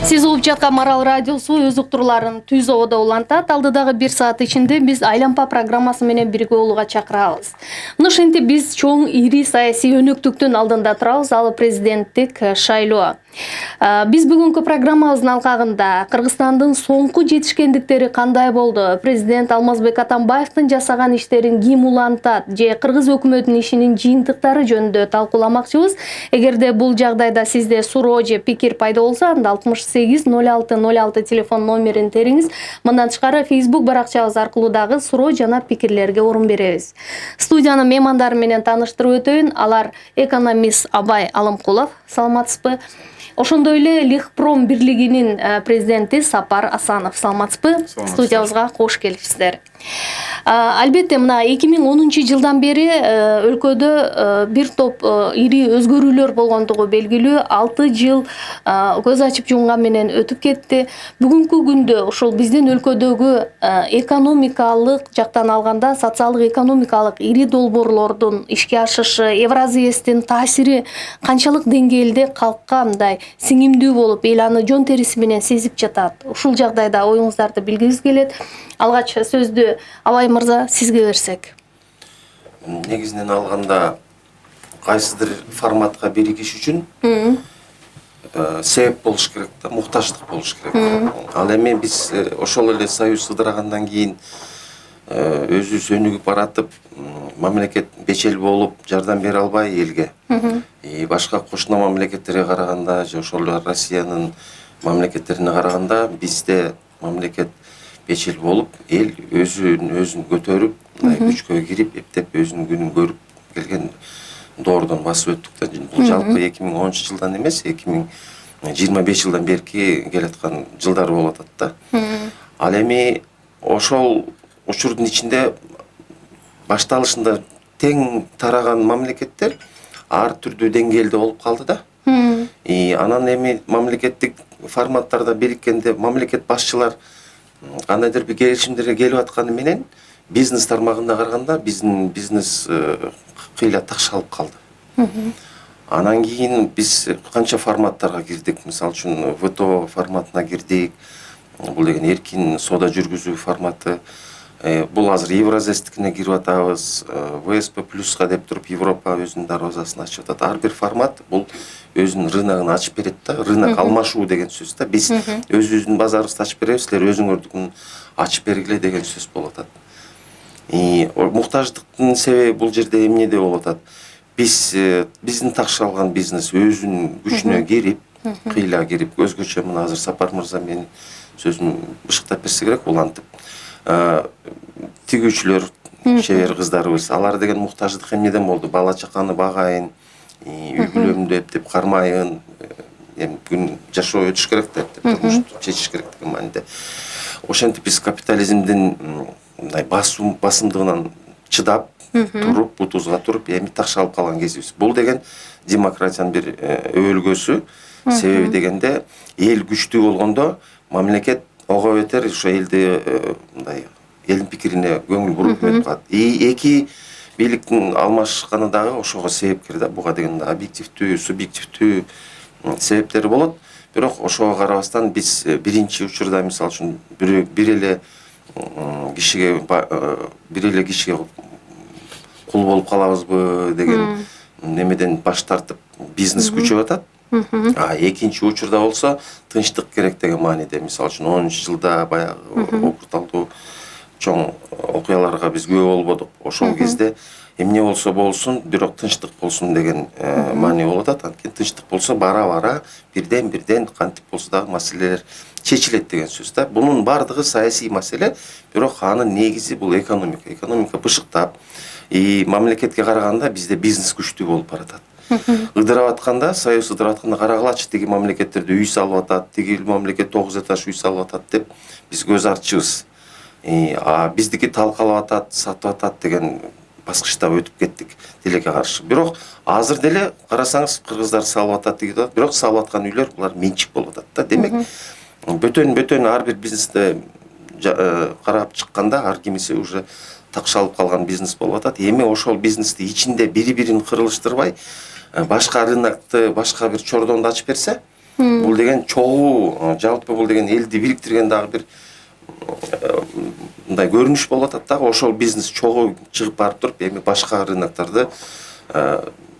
Сиз угуп жаткан Марал радиосу өз уктурларын түз ободо улантат. Алдыдагы 1 саат ичинде биз Айлампа программасы менен бирге болууга чакырабыз. Ошентип биз чоң ири саясий өнөктүктүн алдында турабыз, ал президенттик шайлоо. Биз бүгүнкү программабыздын алкагында Кыргызстандын соңку жетишкендиктери кандай болду, президент Алмазбек Атамбаевдин жасаган иштерин ким улантат же кыргыз өкмөтүнүн ишинин жыйынтыктары жөнүндө талкууламакчыбыз. Эгерде бул жагдайда сизде суроо же пикир пайда болсо, анда 68 06 06 телефон номерин териңиз. Мындан тышкары Facebook баракчабыз аркылуу дагы суроо жана пикирлерге орун беребиз. Студиянын меймандары менен тааныштырып өтөйүн. Алар экономист Абай Алымкулов, саламатсызбы? Ошондой эле Лихпром бирлигинин президенти Сапар Асанов, саламатсызбы? Студиябызга кош келипсиздер. Албетте, мына 2010-жылдан бери өлкөдө бир топ ири өзгөрүүлөр болгондугу белгилүү. 6 жыл көз ачып жумган менен өтүп кетти. Бүгүнкү күндө ошол биздин өлкөдөгү экономикалык жактан алганда социалдык экономикалык ири долбоорлордун ишке ашышы, Евразиестин таасири канчалык деңгээлде калкка мындай сиңимдүү болуп, эл аны жон териси менен сезип жатат. Ушул жагдайда оюңуздарды билгибиз келет. Алгач сөздү Абай мырза сизге берсек. Негизинен алганда кайсыдыр форматка биригиш үчүн себеп болуш керек да, муктаждык болуш керек. Ал эми биз ошол эле союз ыдырагандан кийин өзүбүз өнүгүп баратып, мамлекет бечел болуп жардам бере албай элге. Башка кошуна мамлекеттерге караганда же ошол Россиянын мамлекеттерине караганда бизде мамлекет бечел болуп, эл өзүн көтөрүп, күчкө кирип, эптеп өзүнүн күнүн көрүп келген доордон басып өттүк да. Бул жалпы 2010-жылдан эмес, 2025 жылдан берки келаткан жылдар болуп атат да. Ал эми ошол учурдун ичинде башталышында тең тараган мамлекеттер ар түрдүү деңгээлде болуп калды да. Анан эми мамлекеттик форматтарда бириккенде мамлекет башчылар кандайдыр бир келишимдерге келип атканы менен бизнес тармагында караганда биздин бизнес кыйла такшалып калды. Анан кийин биз канча форматтарга кирдик. Мисалы үчүн ВТО форматына кирдик. Бул деген эркин соода жүргүзүү форматы. Бул азыр Евразиестикине кирип атабыз. ВСП плюска деп туруп Европа өзүнүн дарбазасын ачып атат. Ар бир формат бул өзүнүн рыногун ачып берет да. Рынок алмашуу деген сөз да. Биз өзүбүздүн базарыбызды ачып беребиз, силер өзүңөрдүкүн ачып бергиле деген сөз болуп атат. Муктаждыктын себеби бул жерде эмнеде болуп атат? Биздин такшалган бизнес өзүнүн күчүнө кирип, кыйла кирип, өзгөчө мына азыр Сапар мырза менин сөзүм бышыктап берсе керек, улантып. Тигүүчүлөр, шебер кыздарыбыз, алар деген муктаждык эмнеден болду? Бала чаканы багайын, үй бүлөмдү эптеп кармайын, күн жашоо өтүш керек деп, турмушту чечиш керек деген мааниде. Ошентип биз капитализмдин мындай басымдыгынан чыдап, туруп, бутузга туруп, эми такшалып калган кезибиз. Бул деген демократиянын бир өбөлгөсү. Себеби дегенде эл күчтүү болгондо мамлекет ого бетер ошо элди мындай элдин пикирине көңүл буруп өтүп калат. Эки бийликтин алмашканы дагы ошого себепкер да. Буга деген объективдүү, субъективдүү себептери болот. Бирок ошого карабастан биз биринчи учурда мисалы үчүн бир эле кишиге кул болуп калабызбы деген немеден баш тартып бизнес күчөп атат. Экинчи учурда болсо тынчтык керек деген мааниде. Мисалы үчүн 10-жылда баягы опурталдуу чоң окуяларга биз күбө болбодук. Ошол кезде эмне болсо болсун, бирок тынчтык болсун деген маани болуп атат. Анткени тынчтык болсо бара-бара бирден кантип болсо дагы маселелер чечилет деген сөз да. Бунун бардыгы саясий маселе, бирок анын негизи бул экономика. Экономика бышыктап, мамлекетке караганда бизде бизнес күчтүү болуп баратат. Ыдырап атканда, союз ыдырап атканда карагылачы, тиги мамлекеттерде үй салып атат, тиги мамлекет 9 этаж үй салып атат деп биз көз аччыбыз. Биздики талкалап атат, сатып атат деген баскычта өтүп кеттик тилекке каршы. Бирок азыр деле карасаңыз кыргыздар салып атат деди, бирок салып аткан үйлөр булар менчик болуп атат да. Демек, бөтөн ар бир бизнесте карап чыкканда ар кимиси уже такшалып калган бизнес болуп атат. Эми ошол бизнести ичинде бири-бирин кырылыштырбай, башка рынокты, башка бир чордонду ачып берсе, Бул деген чогуу, жалпы бул деген элди бириктирген дагы бир мындай көрүнүш болуп атат дагы. Ошол бизнес чогуу чыгып барып туруп эми башка рыноктарды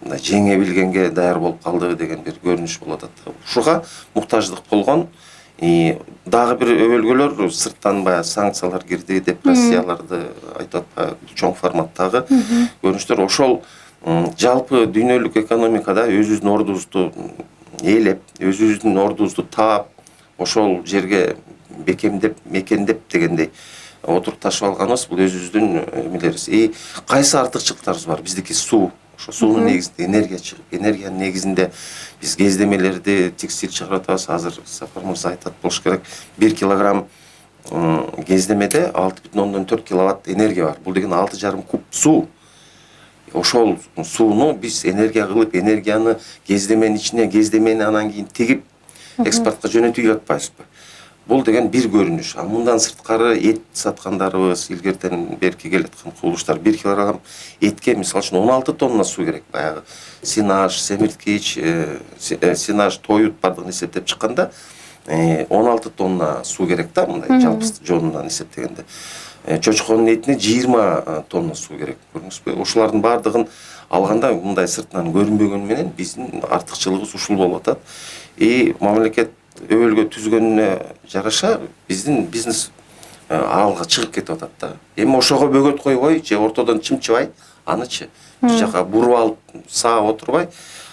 жеңе билгенге даяр болуп калды деген бир көрүнүш болуп атат. Ушуга муктаждык болгон дагы бир өбөлгөлөр сырттан баягы санкциялар кирди деп Россияларды айтып атпайбы, чоң форматтагы көрүнүштөр. Ошол жалпы дүйнөлүк экономикада өзүбүздүн ордубузду ээлеп, өзүбүздүн ордубузду таап, ошол жерге бекемдеп, мекендеп дегендей отурукташып алганыбыз бул өзүбүздүн эмелерибиз. Кайсы артыкчылыктарыбыз бар? Биздики суу. Ошо суунун негизинде энергия чыгып, энергиянын негизинде биз кездемелерди, текстиль чыгарып атабыз. Азыр Сапар мырза айтат болуш керек. 1 килограмм кездемеде 6,4 киловатт энергия бар. Бул деген 6,5 куб суу. Ошол сууну биз энергия кылып, энергияны кездеменин ичине, кездемени анан кийин тигип экспортко жөнөтүүгө атпайбызбы? Бул деген бир көрүнүш. Ал мындан сырткары эт саткандарыбыз, илгертен берки келаткан курулуштар 1 килограмм этке мисалы үчүн 16 тонна суу керек. Баягы синаж, семирткич, синаж, тоют бардыгын эсептеп чыкканда 16 тонна суу керек да, мындай жалпы жонунан эсептегенде. Чочконун этине 20 тонна суу керек. Көрдүңүзбү? Ошолардын бардыгын алганда мындай сыртынан көрүнбөгөнү менен биздин артыкчылыгыбыз ушул болуп атат. Мамлекет өбөлгө түзгөнүнө жараша биздин бизнес аралга чыгып кетип атат да. Эми ошого бөгөт койбой, же ортодон чымчыбай, анычы жака буруп алып саап отурбай,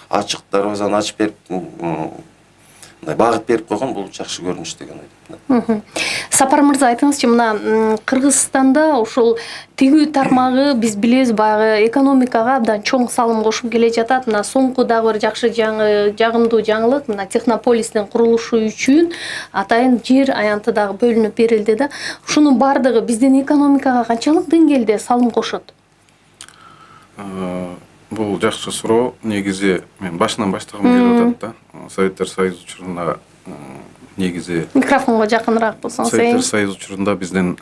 ачык дарбазаны ачып берип, мындай багыт берип койгон бул жакшы көрүнүш деген ойдомун. Сапар мырза, айтыңызчы, мына Кыргызстанда ошол тигүү тармагы биз билебиз баягы экономикага абдан чоң салым кошуп келе жатат. Мына соңку дагы бир жакшы жагымдуу жаңылык, мына технополистин курулушу үчүн атайын жер аянты дагы бөлүнүп берилди да. Ушунун бардыгы биздин экономикага канчалык деңгээлде салым кошот? Бул жакшы суроо. Негизи мен башынан баштагым келип атат да. Советтер Союзу учурунда негизи микрофонго жакыныраак болсоңуз. Советтер Союзу учурунда биздин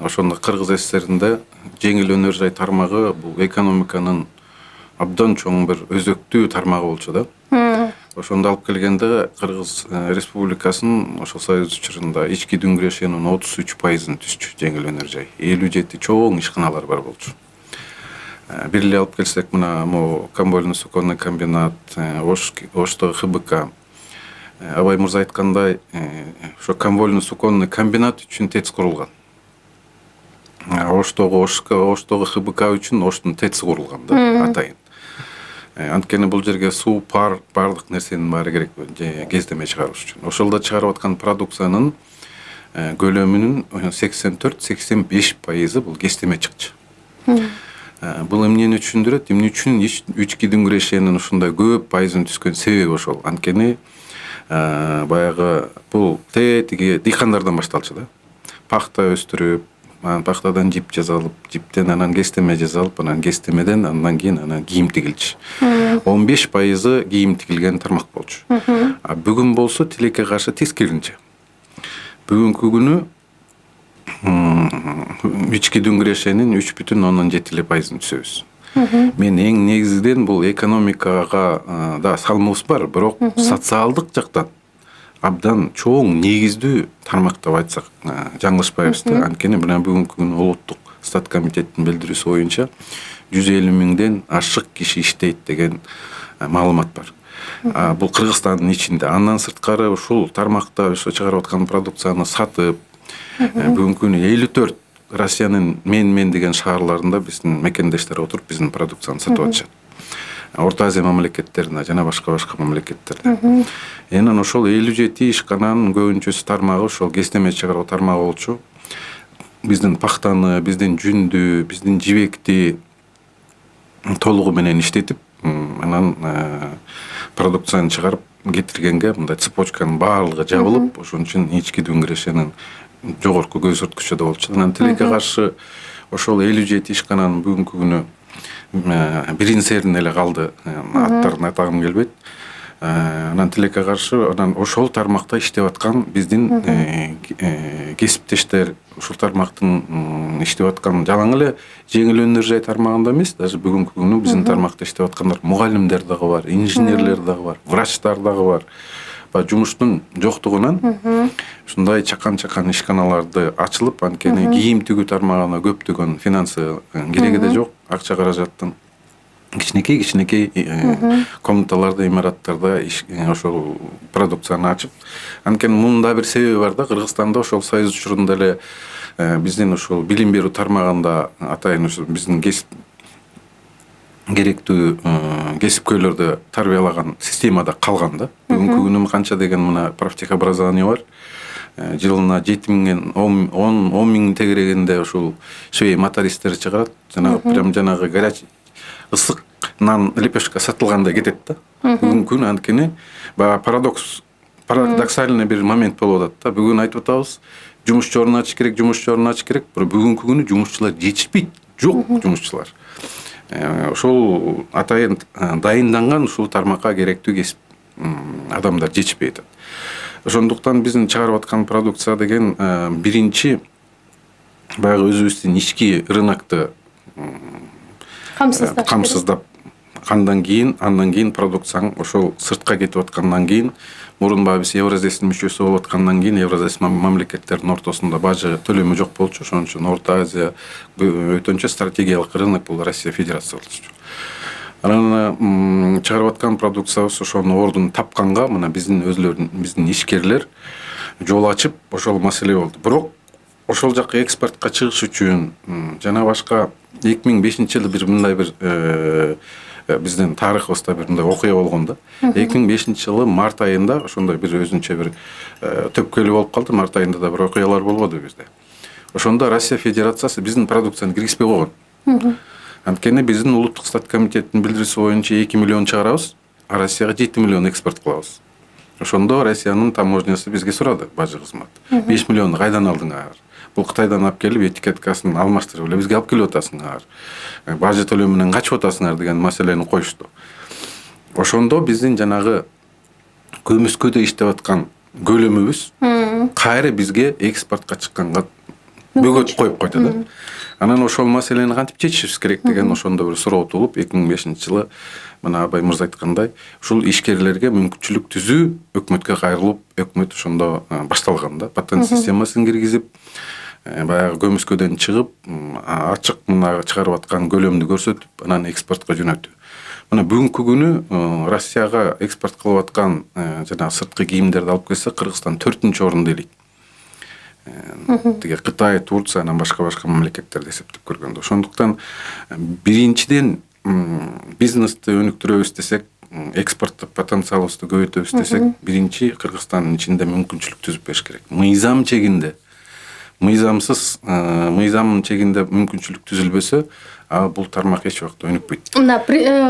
ошондо Кыргыз СССРинде жеңил өнөр жай тармагы бул экономиканын абдан чоң бир өзөктүү тармагы болчу да. Ошондо алып келгенде Кыргыз Республикасынын ошол Союз учурунда ички дүңгүрөшүнүн 33%-ын түзчү жеңил өнөр жай. 57 чоң ишканалар бар болчу. Бир эле алып келсек, мына Камбольно-суконный комбинат, Оштогу ХБК. Абай мырза айткандай, ошо Камбольно-суконный комбинат үчүн ТЭЦ курулган. Оштогу ХБК үчүн Оштун ТЭЦ курулган да, атайын. Анткени бул жерге суу, пар, бардык нерсенин баары керек кездеме чыгарыш үчүн. Ошолдо чыгарып аткан продукциянын көлөмүнүн 84-85% бул кездеме чыкчу. Бул эмнени түшүндүрөт? Эмне үчүн ички дүңгүрөшүнүн ушундай көп пайызын түзгөн себеби ошол. Анткени баягы бул тиги дыйкандардан башталчу да. Пахта өстүрүп, пахтадан жип жасалып, жиптен анан кестеме жасалып, анан кестемеден андан кийин кийим тигилчү. 15% кийим тигилген тармак болчу. Бүгүн болсо тилекке каршы тескеринче. Бүгүнкү күнү ички дүңгүрөшүнүн 3,7% түзөбүз. Мен эң негизиден бул экономикага да салымыбыз бар, бирок социалдык жактан абдан чоң негиздүү тармак деп айтсак жаңылышпайбыз да. Анткени мына бүгүнкү күнү улуттук стат комитеттин билдирүүсү боюнча 150 миңден ашык киши иштейт деген маалымат бар. Бул Кыргызстандын ичинде. Андан сырткары ушул тармакта ошо чыгарып аткан продукцияны сатып, бүгүнкү күнү 54 Россиянын мен деген шаарларында биздин мекендештер отуруп биздин продукцияны сатып атышат. Орто Азия мамлекеттеринде жана башка мамлекеттерде. Анан ошол 57 ишкананын көбүнчөсү тармагы ошол кестеме чыгаруу тармагы болчу. Биздин пахтаны, биздин жүндү, биздин жибекти толугу менен иштетип, анан продукцияны чыгарып кетиргенге мындай цепочканын баардыгы жабылып, ошон үчүн ички дүңгүрөшүнүн жогорку көзөрткүчү болчу. Анан тилекке каршы ошол 57 ишкананын бүгүнкү күнү биринсерин эле калды, аттарын айтагым келбейт. Анан тилекке каршы анан ошол тармакта иштеп аткан биздин кесиптештер, ушул тармактын иштеп аткан жалаң эле жеңил өнөр жай тармагында эмес, даже бүгүнкү күнү биздин тармакта иштеп аткандар мугалимдер дагы бар, инженерлер дагы бар, врачтар дагы бар. баягы жумуштун жоктугунан ушундай чакан ишканаларды ачылып, анткени кийим тигүү тармагына көптөгөн финансы кереги да жок, акча каражаттын кичинекей комнаталарда, имараттарда ошол продукцияны ачып, анткени мунун да бир себеби бар да. Кыргызстанда ошол союз учурунда эле биздин ошол билим берүү тармагында атайын ошо биздин керектүү кесипкөйлөрдү тарбиялаган системада калган да. Бүгүнкү күнү канча деген мына профтехобразование бар. Жылына 7 10 миң тегерегинде ушул швей мотористтер чыгарат. Прям жанагы горячий ысык нан лепешка сатылгандай кетет да. Бүгүнкү күнү анткени баягы парадоксальный бир момент болуп атат да. Бүгүн айтып атабыз, жумушчу орун ачыш керек, бирок бүгүнкү күнү жумушчулар жетишпейт. Жок жумушчулар. Ошол атайын дайынданган ушул тармакка керектүү кесип адамдар жетишпей атат. Ошондуктан биздин чыгарып аткан продукция деген биринчи баягы өзүбүздүн ички рынокты камсыздап андан кийин продукцияң ошол сыртка кетип аткандан кийин, мурун баягы биз Евразиянын мүчөсү болуп аткандан кийин Евразия мамлекеттердин ортосунда бажы төлөмү жок болчу. Ошон үчүн Орто Азия өтөнчө стратегиялык рынок бул Россия Федерациясы болчу. Анан чыгарып аткан продукциябыз ошонун ордун тапканга мына биздин ишкерлер жол ачып ошол маселе болду. Бирок ошол жакка экспортко чыгыш үчүн жана башка 2005-жылы бир мындай бир биздин тарыхыбызда бир мындай окуя болгон да. 2005-жылы март айында ошондой бир өзүнчө бир төпкөлү болуп калды. Март айында да бир окуялар болбоду бизде. Ошондо Россия Федерациясы биздин продукцияны киргизбей койгон. Анткени биздин улуттук стат комитеттин билдирүүсү боюнча 2 миллион чыгарабыз, а Россияга 7 миллион экспорт кылабыз. Ошондо Россиянын таможнясы бизге сурады, бажы кызмат. 5 миллионду кайдан алдыңар? Бул Кытайдан алып келип этикеткасын алмаштырып эле бизге алып келип атасыңар. Бажы төлөмүнөн качып атасыңар деген маселени коюшту. Ошондо биздин жанагы көмүскөдө иштеп аткан көлөмүбүз кайра бизге экспортко чыкканга бөгөт коюп койду да. Анан ошол маселени кантип чечишибиз керек деген ошондо бир суроо туулуп, 2005-жылы мына Абай мырза айткандай, ушул ишкерлерге мүмкүнчүлүк түзүү өкмөткө кайрылып, өкмөт ошондо башталган да. Патент системасын киргизип, баягы көмүскөдөн чыгып, ачык мына чыгарып аткан көлөмдү көрсөтүп, анан экспортко жөнөтүү. Мына бүгүнкү күнү Россияга экспорт кылып аткан жана сырткы кийимдерди алып келсек, Кыргызстан 4-нчү орунду ээлейт. Тиги Кытай, Турция, анан башка мамлекеттерди эсептеп көргөндө. Ошондуктан биринчиден бизнести өнүктүрөбүз десек, экспорттук потенциалыбызды көбөйтөбүз десек, биринчи Кыргызстандын ичинде мүмкүнчүлүк түзүп бериш керек. Мыйзам чегинде, мыйзамдын чегинде мүмкүнчүлүк түзүлбөсө, бул тармак эч убакта өнүкпөйт. Мына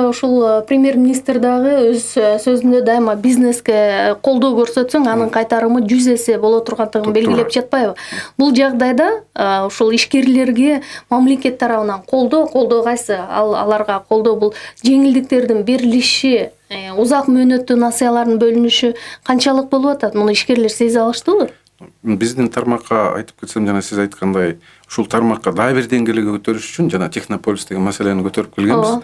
ушул премьер-министр дагы өз сөзүндө дайыма бизнеске колдоо көрсөтсөң, анын кайтарымы 100 эсе боло тургандыгын белгилеп жатпайбы? Бул жагдайда ушул ишкерлерге мамлекет тарабынан колдоо кайсы? Аларга колдоо бул жеңилдиктердин берилиши, узак мөөнөттүү насыялардын бөлүнүшү канчалык болуп атат? Муну ишкерлер сезе алыштыбы? Биздин тармакка айтып кетсем, жана сиз айткандай, ушул тармакка дагы бир деңгээлге көтөрүш үчүн жана технополис деген маселени көтөрүп келгенбиз.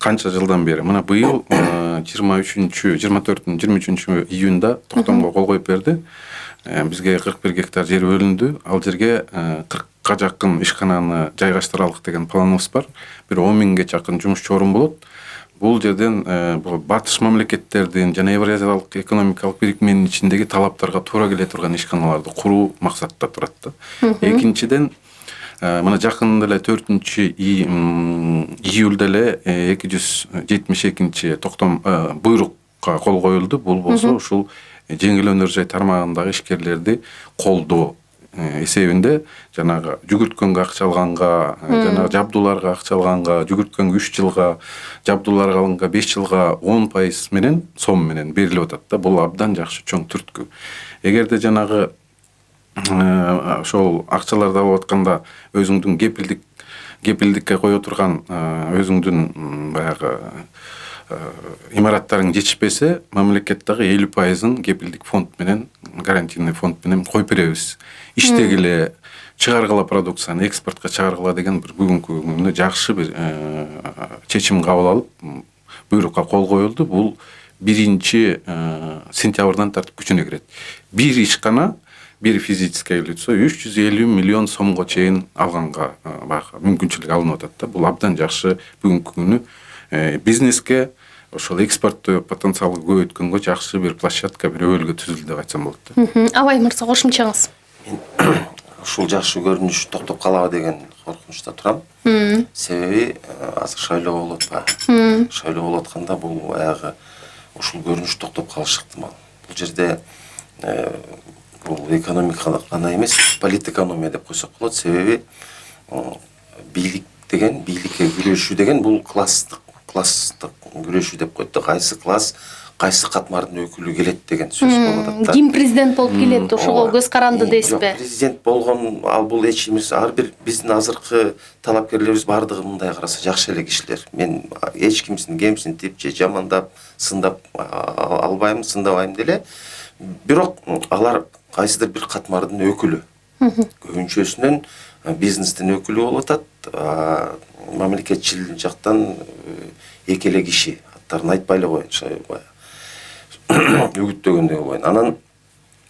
Канча жылдан бери. Мына быйыл 23 июнда токтомго кол коюп берди. Бизге 41 гектар жер бөлүндү. Ал жерге 40-ка жакын ишкананы жайгаштыралык деген планыбыз бар. Бир 10 миңге жакын жумушчу орун болот. Бул жерден батыш мамлекеттердин жана Евразиялык экономикалык бирикменин ичиндеги талаптарга туура келе турган ишканаларды куруу максатта турат да. Экинчиден, мына жакында эле 4-июлда эле 272-чи токтом буйрукка кол коюлду. Бул болсо ушул жеңил өнөр жай тармагындагы ишкерлерди колдоо эсебинде жанагы жүгүрткөнгө акча алганга, жанагы жабдууларга акча алганга, жүгүрткөнгө 3 жылга, жабдууларга алганга 5 жылга 10% менен сом менен берилип атат да. Бул абдан жакшы чоң түрткү. Эгерде жанагы ошол акчаларды алып атканда өзүңдүн кепилдикке кое турган өзүңдүн баягы имараттарың жетишпесе, мамлекет дагы 50%-ын кепилдик фонд менен, гарантийный фонд менен коюп беребиз. Иштегиле, чыгаргыла продукцияны, экспортко чыгаргыла деген бир бүгүнкү күндө жакшы бир чечим кабыл алып, буйрукка кол коюлду. Бул сентябрдан тартып күчүнө кирет. Бир ишкана, бир физическое лицо 350 миллион сомго чейин алганга баягы мүмкүнчүлүк алынып атат да. Бул абдан жакшы бүгүнкү күнү бизнеске, ошол экспорттоо потенциалы көбөйткөнгө жакшы бир площадка, бир өбөлгө түзүлдү деп айтсам болот да. Абай мырза, кошумчаңыз. Ушул жакшы көрүнүш токтоп калабы деген коркунучта турам. Себеби азыр шайлоо болуп атпайбы? Шайлоо болуп атканда бул баягы ушул көрүнүш токтоп калышы ыктымал. Бул жерде бул экономика гана эмес, политэкономия деп койсок болот. Себеби бийлик деген, бийликке күрөшүү деген бул класстык күрөшүү деп коет да. Кайсы класс, кайсы катмардын өкүлү келет деген сөз болуп атат да. Ким президент болуп келет, ошого көз каранды дейсизби? Президент болгон ал бул эч эмес. Ар бир биздин азыркы талапкерлерибиз бардыгы мындай караса жакшы эле кишилер. Мен эч кимсин кемсинтип же жамандап, сындап албайм, сындабайм деле. Бирок алар кайсыдыр бир катмардын өкүлү. Көбүнчөсүнөн бизнестин өкүлү болуп атат. Мамлекетчил жактан эки эле киши, аттарын айтпай эле коеюн, үгүттөгөндөй коеюн. Анан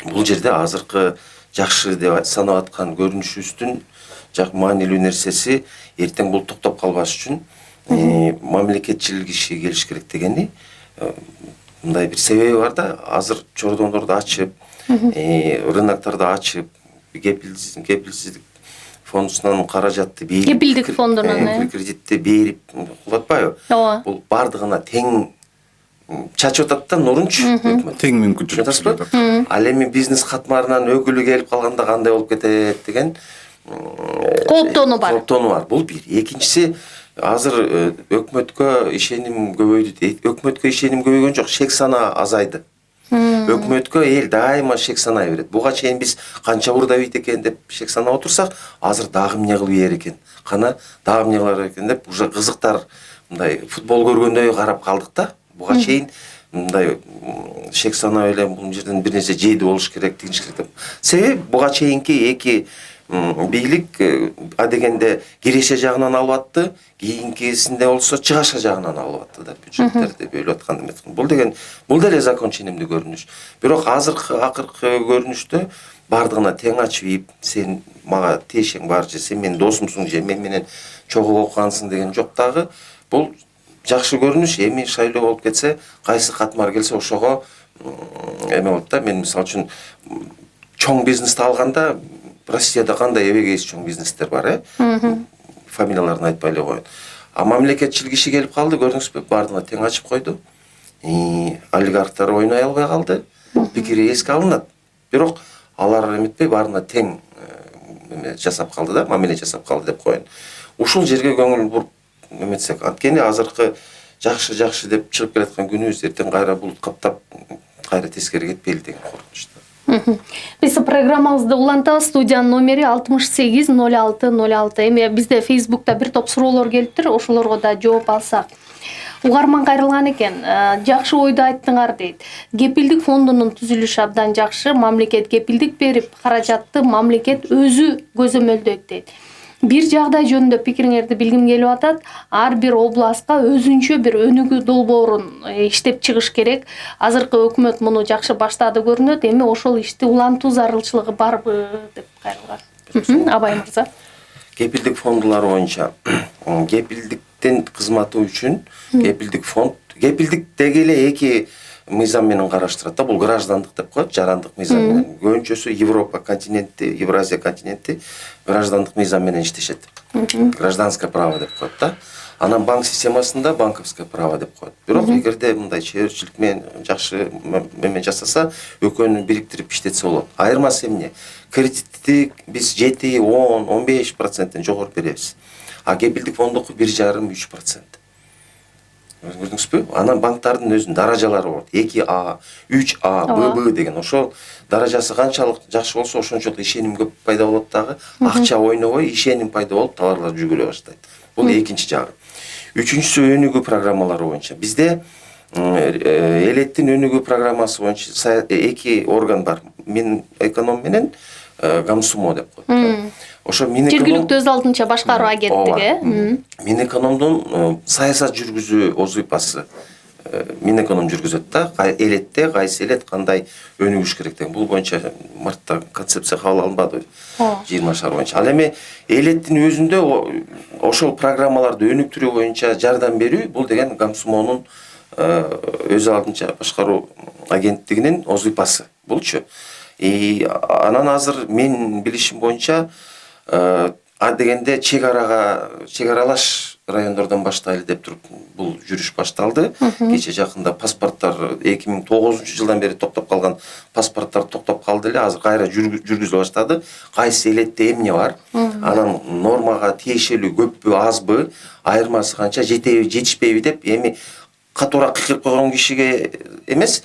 бул жерде азыркы жакшы деп санап аткан көрүнүшүбүздүн маанилүү нерсеси эртең бул токтоп калбаш үчүн мамлекетчил киши келиш керек дегени мындай бир себеби бар да. Азыр чордондорду ачып, рынокторду ачып, кепилсиздик фондунан каражатты берип, Кепилдик фондунан кредитти берип кылып атпайбы? Бул бардыгына тең чачып атат да, нурунчу өкмөт. Тең мүмкүнчүлүк. Ал эми бизнес катмарынан өкүлү келип калганда кандай болуп кетет деген кооптонуу бар. Бул бир. Экинчиси, азыр өкмөткө ишеним көбөйдү. Өкмөткө ишеним көбөйгөн жок, шек сана азайды. Өкмөткө эл дайыма шек санай берет. Буга чейин биз канча урдабайт экен деп шек санап отурсак, азыр дагы эмне кылып ийер экен, кана дагы эмне кылар экен деп уже кызыктар мындай футбол көргөндөй карап калдык да. Буга чейин мындай шек санап эле бул жерден бир нерсе жейди болуш керек, тигиш керек деп. Себеби буга чейинки эки бийлик адегенде киреше жагынан алып атты, кийинкисинде болсо чыгаша жагынан алып атты да, бюджеттерди бөлүп аткан эмес. Бул деле закон ченемдүү көрүнүш. Бирок азыркы акыркы көрүнүштө бардыгына тең ачып ийип, сен мага тиешең бар же сен менин досумсуң же мен менен чогуу окугансың деген жок дагы. Бул жакшы көрүнүш. Эми шайлоо болуп кетсе, кайсы катмар келсе ошого эме болот да. Мен мисалы үчүн чоң бизнести алганда Россияда кандай эбегейсиз чоң бизнестер бар, фамилияларын айтпай эле коеюн. А мамлекетчил киши келип калды, көрдүңүзбү, бардыгына тең ачып койду. Олигархтар ойной албай калды, пикири эске алынат. Бирок алар эметпей баарына тең жасап калды да, мамиле жасап калды деп коеюн. Ушул жерге көңүл буруп эметсек, анткени азыркы жакшы деп чыгып келаткан күнүбүз эртең кайра булут каптап, кайра тескери кетпейли деген коркунучта. Биз программабызды улантабыз. Студиянын номери 68 06 06. Эми бизде Facebook'та бир топ суроолор келиптир, ошолорго да жооп алсак. Угарман кайрылган экен. Жакшы ойду айттыңар дейт. Кепилдик фондунун түзүлүшү абдан жакшы. Мамлекет кепилдик берип, каражатты мамлекет өзү көзөмөлдөйт дейт. Бир жагдай жөнүндө пикириңерди билгим келип атат. Ар бир областка өзүнчө бир өнүгүү долбоорун иштеп чыгыш керек. Азыркы өкмөт муну жакшы баштады көрүнөт. Эми ошол ишти улантуу зарылчылыгы барбы деп кайрылган. Абай мырза. Кепилдик фондулары боюнча кепилдиктин кызматы үчүн кепилдик фонд, кепилдик деги эле эки мыйзам менен караштырат да. Бул граждандык деп коет, жарандык мыйзам менен. Көбүнчөсү Европа континенти, Евразия континенти граждандык мыйзам менен иштешет. Гражданское право деп коет да. Анан банк системасында банковское право деп коет. Бирок эгерде мындай чеберчилик менен жакшы меме жасаса, экөөнү бириктирип иштетсе болот. Айырмасы эмне? Кредитти биз 7, 10, 15% жогору беребиз. А кепилдик фондуку 1,5-3%. Көрдүңүзбү? Анан банктардын өзүнүн даражалары бар. 2А, 3А, ББ деген. Ошол даражасы канчалык жакшы болсо, ошончолук ишеним көп пайда болот дагы. Акча ойнобой, ишеним пайда болуп, товарлар жүргүлө баштайт. Бул экинчи жагы. Үчүнчүсү өнүгүү программалары боюнча. Бизде элеттин өнүгүү программасы боюнча эки орган бар. Минэконом менен Гамсумо деп коет. Ошо жергиликтүү өз алдынча башкаруу агенттиги. Минэкономдун саясат жүргүзүү озыйпасы Минэконом жүргүзөт да, элетте кайсы элет кандай өнүгүш керек деген. Бул боюнча мартта концепция кабыл алынбадыбы? 20 шаар боюнча. Ал эми элеттин өзүндө ошол программаларды өнүктүрүү боюнча жардам берүү, бул деген Гамсумонун өз алдынча башкаруу агенттигинин вазыйфасы. Булчу. Анан азыр мен билишим боюнча дегенде чек-аралаш райондордон баштайлы деп туруп бул жүрүш башталды. Кече жакында паспорттар 2009-жылдан бери токтоп калган паспорттар токтоп калды эле, азыр кайра жүргүзүлө баштады. Кайсы элетте эмне бар? Анан нормага тиешелүү көппү, азбы, айырмасы канча, жетеби, жетишпейби деп эми катуураак кыйкырып койгон кишиге эмес,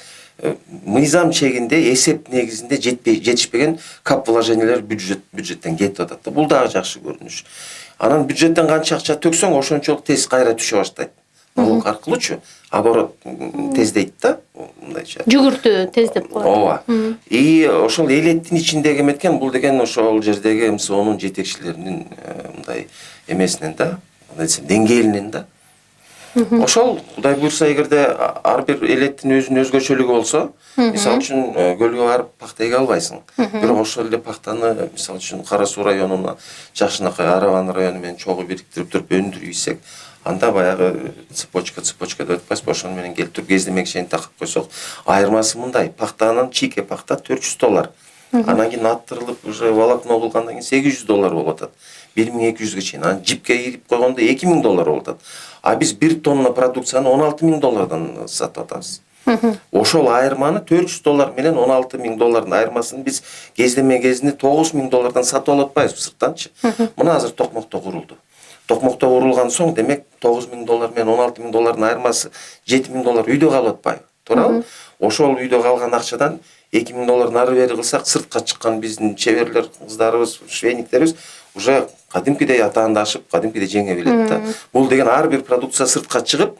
мыйзам чегинде, эсеп негизинде жетишпеген кап вложениялар бюджеттен кетип атат да. Бул дагы жакшы көрүнүш. Анан бюджеттен канча акча төксөң, ошончолук тез кайра түшө баштайт. Налог аркылуучу оборот тездейт да, мындайча. Жүгүртүү тездеп коет. Ооба. Ошол элеттин ичиндеги эметкен, бул деген ошол жердеги МСОнун жетекчилеринин мындай эмесинен да, мындай десем, деңгээлинен да. Ошол Кудай буйрса, эгерде ар бир элеттин өзүнүн өзгөчөлүгү болсо, мисалы үчүн көлгө барып пахта эге албайсың. Бирок ошол эле пахтаны мисалы үчүн Кара Суу районуна, Жакшынакай, Араван району менен чогуу бириктирип туруп өндүрүп ийсек, анда баягы цепочка деп атпайсызбы, ошону менен келтирип кездемек чейин такып койсок, айырмасы мындай: пахтанын чийке пахта $400. Анан кийин аттырылып уже волокно кылгандан кийин $800 болуп атат. 1200-ге чейин. Анан жипке кирип койгондо $2000 болуп атат. А биз 1 тонна продукцияны $16.000 сатып атабыз. Ошол айырманы $400 менен $16.000 айырмасын биз кездеме кезинде $9.000 сатып алып атпайбыз сырттанчы. Мына азыр Токмокто курулду. Токмокто курулган соң, демек $9.000 менен $16.000 айырмасы $7.000 үйдө калып атпайбы? Туурабы? Ошол үйдө калган акчадан $2.000 нары бери кылсак, сыртка чыккан биздин чеберлер, кыздарыбыз, швейниктерибиз уже кадимкидей атаандашып, кадимкидей жеңе билет да. Бул деген ар бир продукция сыртка чыгып,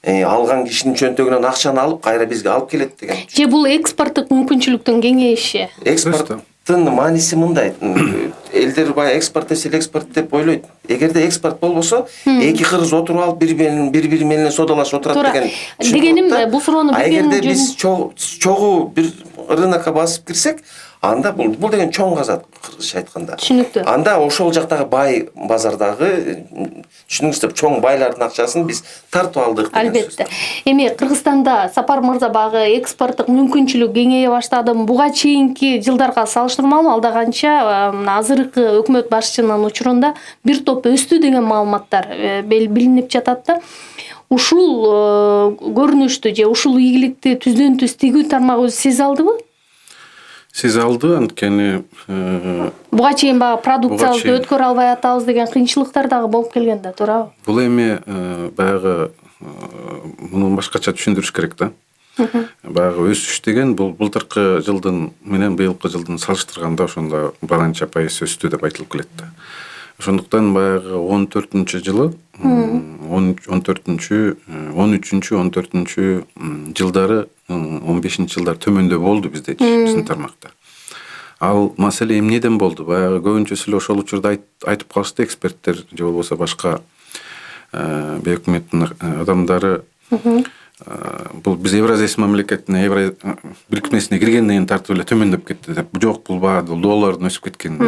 алган кишинин чөнтөгүнөн акчаны алып, кайра бизге алып келет деген. Же бул экспорттук мүмкүнчүлүктүн кеңейиши? Экспорттун мааниси мындай. Элдер бая экспорт деп ойлойт. Эгерде экспорт болбосо, эки кыргыз отуруп алып бири-бири менен содалашып отурат деген. Дегеним, бул суроону эгерде биз чогуу бир рынокко басып кирсек, анда бул деген чоң казат, кыргызча айтканда. Түшүнүктүү. Анда ошол жактагы бай базардагы, түшүнүңүздөр, чоң байлардын акчасын биз тартып алдык деген сөз. Албетте. Эми Кыргызстанда Сапар мырза багы экспорттук мүмкүнчүлүк кеңейе баштадымы? Буга чейинки жылдарга салыштырмалуу алда канча азыркы өкмөт башчынын учурунда бир топ өстү деген маалыматтар билинип жатат да. Ушул көрүнүштү же ушул ийгиликти түздөн түз тигүү тармак өзү сезе алдыбы? Сезе алды, анткени буга чейин баягы продукциябызды өткөрө албай атабыз деген кыйынчылыктар дагы болуп келген да, туурабы? Бул эми баягы муну башкача түшүндүрүш керек да. Баягы өсүш деген бул былтыркы жылдын менен быйылкы жылдын салыштырганда ошондо баранча пайыз өстү деп айтылып келет да. Ошондуктан баягы 14-жылы 13-14 жылдары 15-жылдар төмөндө болду bizde биздин тармакта. Ал маселе эмнеден болду? Баягы көбүнчөсү эле ошол учурда айтып калышты эксперттер же болбосо башка өкмөттүн адамдары. Бул биз Евразия мамлекетине, бирикмесине киргенден кийин тартып эле төмөндөп кетти деп. Жок, бул баа доллардын өсүп кеткен.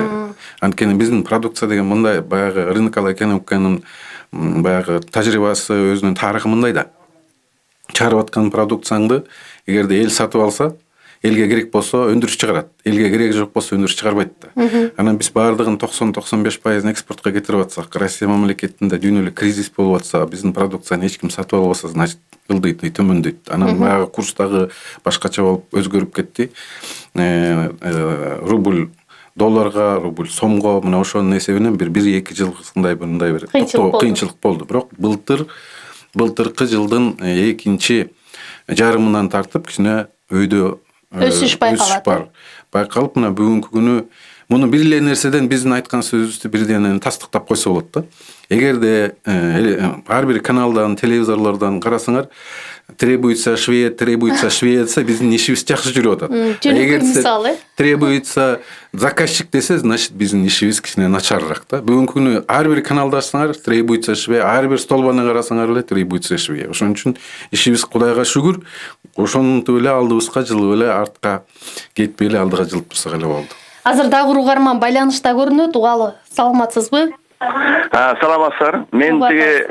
Анткени биздин продукция деген мындай, баягы рынокалык экономиканын баягы тажрыйбасы, өзүнүн тарыхы мындай да. Чыгарып аткан продукцияңды эгерде эл сатып алса, элге керек болсо өндүрүш чыгарат. Элге керек жок болсо өндүрүш чыгарбайт да. Анан биз баардыгын 90-95% экспортко кетирип атсак, Россия мамлекетинде дүйнөлүк эле кризис болуп атса, биздин продукцияны эч ким сатып албаса, значит, ылдыйт, төмөндөйт. Анан баягы курс дагы башкача болуп өзгөрүп кетти. Рубль долларга, рубль сомго, мына ошонун эсебинен бир 1-2 жылдай мындай бир кыйынчылык болду. Бирок былтыркы жылдын экинчи жарымынан тартып кичине өйдө өсүш байкалып, мына бүгүнкү күнү муну бир эле нерседен биздин айткан сөзүбүздү бирден тастыктап койсо болот да. Эгерде ар бир каналдан, телевизорлордон карасаңар, требуется Швеция, биздин ишибиз жакшы жүрүп атат. Жөнөкөй мисал, требуется заказчик десе, значит биздин ишибиз кичине начарыраак да. Бүгүнкү күнү ар бир каналды ачсаңар, требуется Швеция, ар бир столбаны карасаңар эле требуется Швеция. Ошон үчүн ишибиз Кудайга шүгүр, ошентип эле алдыбызга жылып эле артка кетпей эле алдыга жылып турсак эле болду. Азыр дагы угарман байланышта көрүнөт. Угалы, саламатсызбы? Саламатсыздар. Мен тиги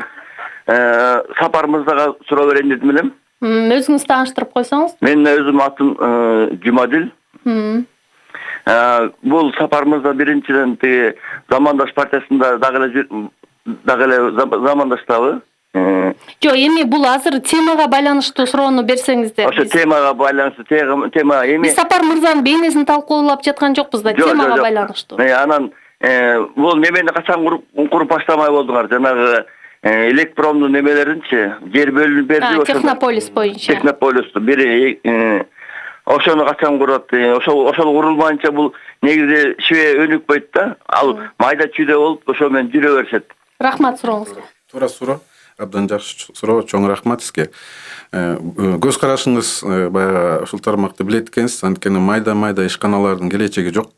сапарымыздагы суроо берейин дедим элем. Өзүңүздү тааныштырып койсоңуз? Менин өзүм атым Жумадил. Бул сапарымызда биринчиден тиги Замандаш партиясында дагы эле замандаштабы. Жок, эми бул азыр темага байланыштуу суроону берсеңиздер. Ошо темага байланыштуу тема эми. Биз Сапар мырзанын бейнесин талкуулап жаткан жокпуз да, темага байланыштуу. Анан бул немени качан куруп баштамай болдуңар? Жанагы Элекпромдун немелеринчи жер бөлүнүп берди. Технополис боюнча. Технополисту бири ошону качан курат? Ошол курулмайынча бул негизи Шве өнүкпөйт да. Ал майда чүйдө болуп ошо менен жүрө беришет. Рахмат сурооңузга. Туура суроо. Абдан жакшы суроо, чоң рахмат сизге. Көз карашыңыз баягы ушул тармакты билет экенсиз, анткени майда ишканалардын келечеги жок.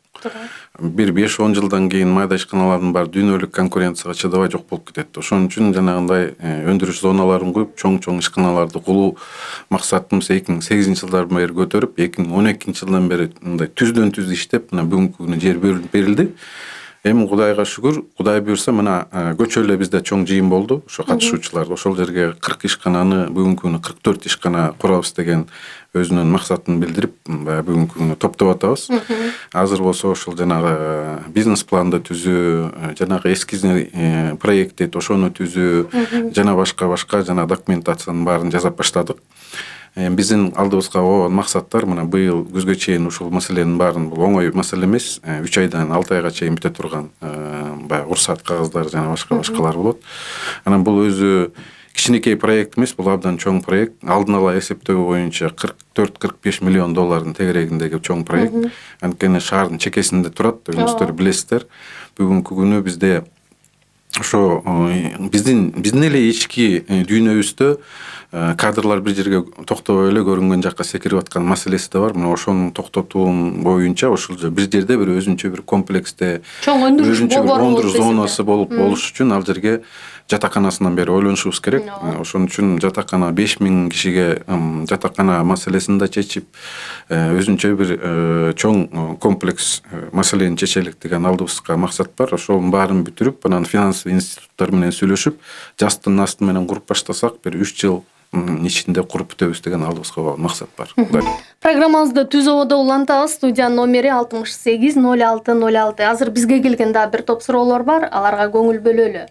Бир 5-10 жылдан кийин майда ишканалардын баары дүйнөлүк конкуренцияга чыдабай жок болуп кетет. Ошон үчүн жанагындай өндүрүш зоналарын куюп, чоң ишканаларды куруу максатыбыз 2008-жылдардан бери көтөрүп, 2012-жылдан бери мындай түздөн түз иштеп, мына бүгүнкү күнү жер берилди. Эми Кудайга шүгүр, Кудай буйрса мына көчө эле бизде чоң жыйын болду. Ошо катышуучулар, ошол жерге 40 ишкананы, бүгүнкү күнү 44 ишкана курабыз деген өзүнүн максатын билдирип, бүгүнкү күнү топтоп атабыз. Азыр болсо ошол жанагы бизнес планды түзүү, жанагы эскизный проекти ошону түзүү, жана башка жана документациянын баарын жасап баштадык. Биздин алдыбызга койгон максаттар мына быйыл күзгө чейин ушул маселенин баарын, бул оңой маселе эмес, 3 айдан 6 айга чейин бүтө турган баягы уруксат кагаздары жана башкалар болот. Анан бул өзү кичинекей проект эмес, бул абдан чоң проект. Алдын ала эсептөө боюнча 44-45 миллион доллардын тегерегиндеги чоң проект. Анткени шаардын чекесинде турат, өзүңүздөр билесиздер. Бүгүнкү күнү бизде ошо биздин эле ички дүйнөбүздө кадрлар бир жерге токтобой эле көрүнгөн жакка секирип аткан маселеси да бар. Мына ошону токтотуун боюнча ошол бир жерде бир өзүнчө бир комплексте чоң өндүрүш зонасы болуш үчүн ал жерге жатаканасынан бери ойлонушубуз керек. Ошон үчүн жатакана 5000 кишиге жатакана маселесин да чечип, өзүнчө бир чоң комплекс маселени чечелик деген алдыбызга максат бар. Ошонун баарын бүтүрүп, анан финансовый институттар менен сүйлөшүп, жастын асты менен куруп баштасак, бир 3 жыл ичинде куруп бүтөбүз деген алдыбызга максат бар. Программабызды Түз Ободо улантабыз. Студиянын номери 680606. Азыр бизге келген дагы бир топ суроолор бар, аларга көңүл бөлөлү.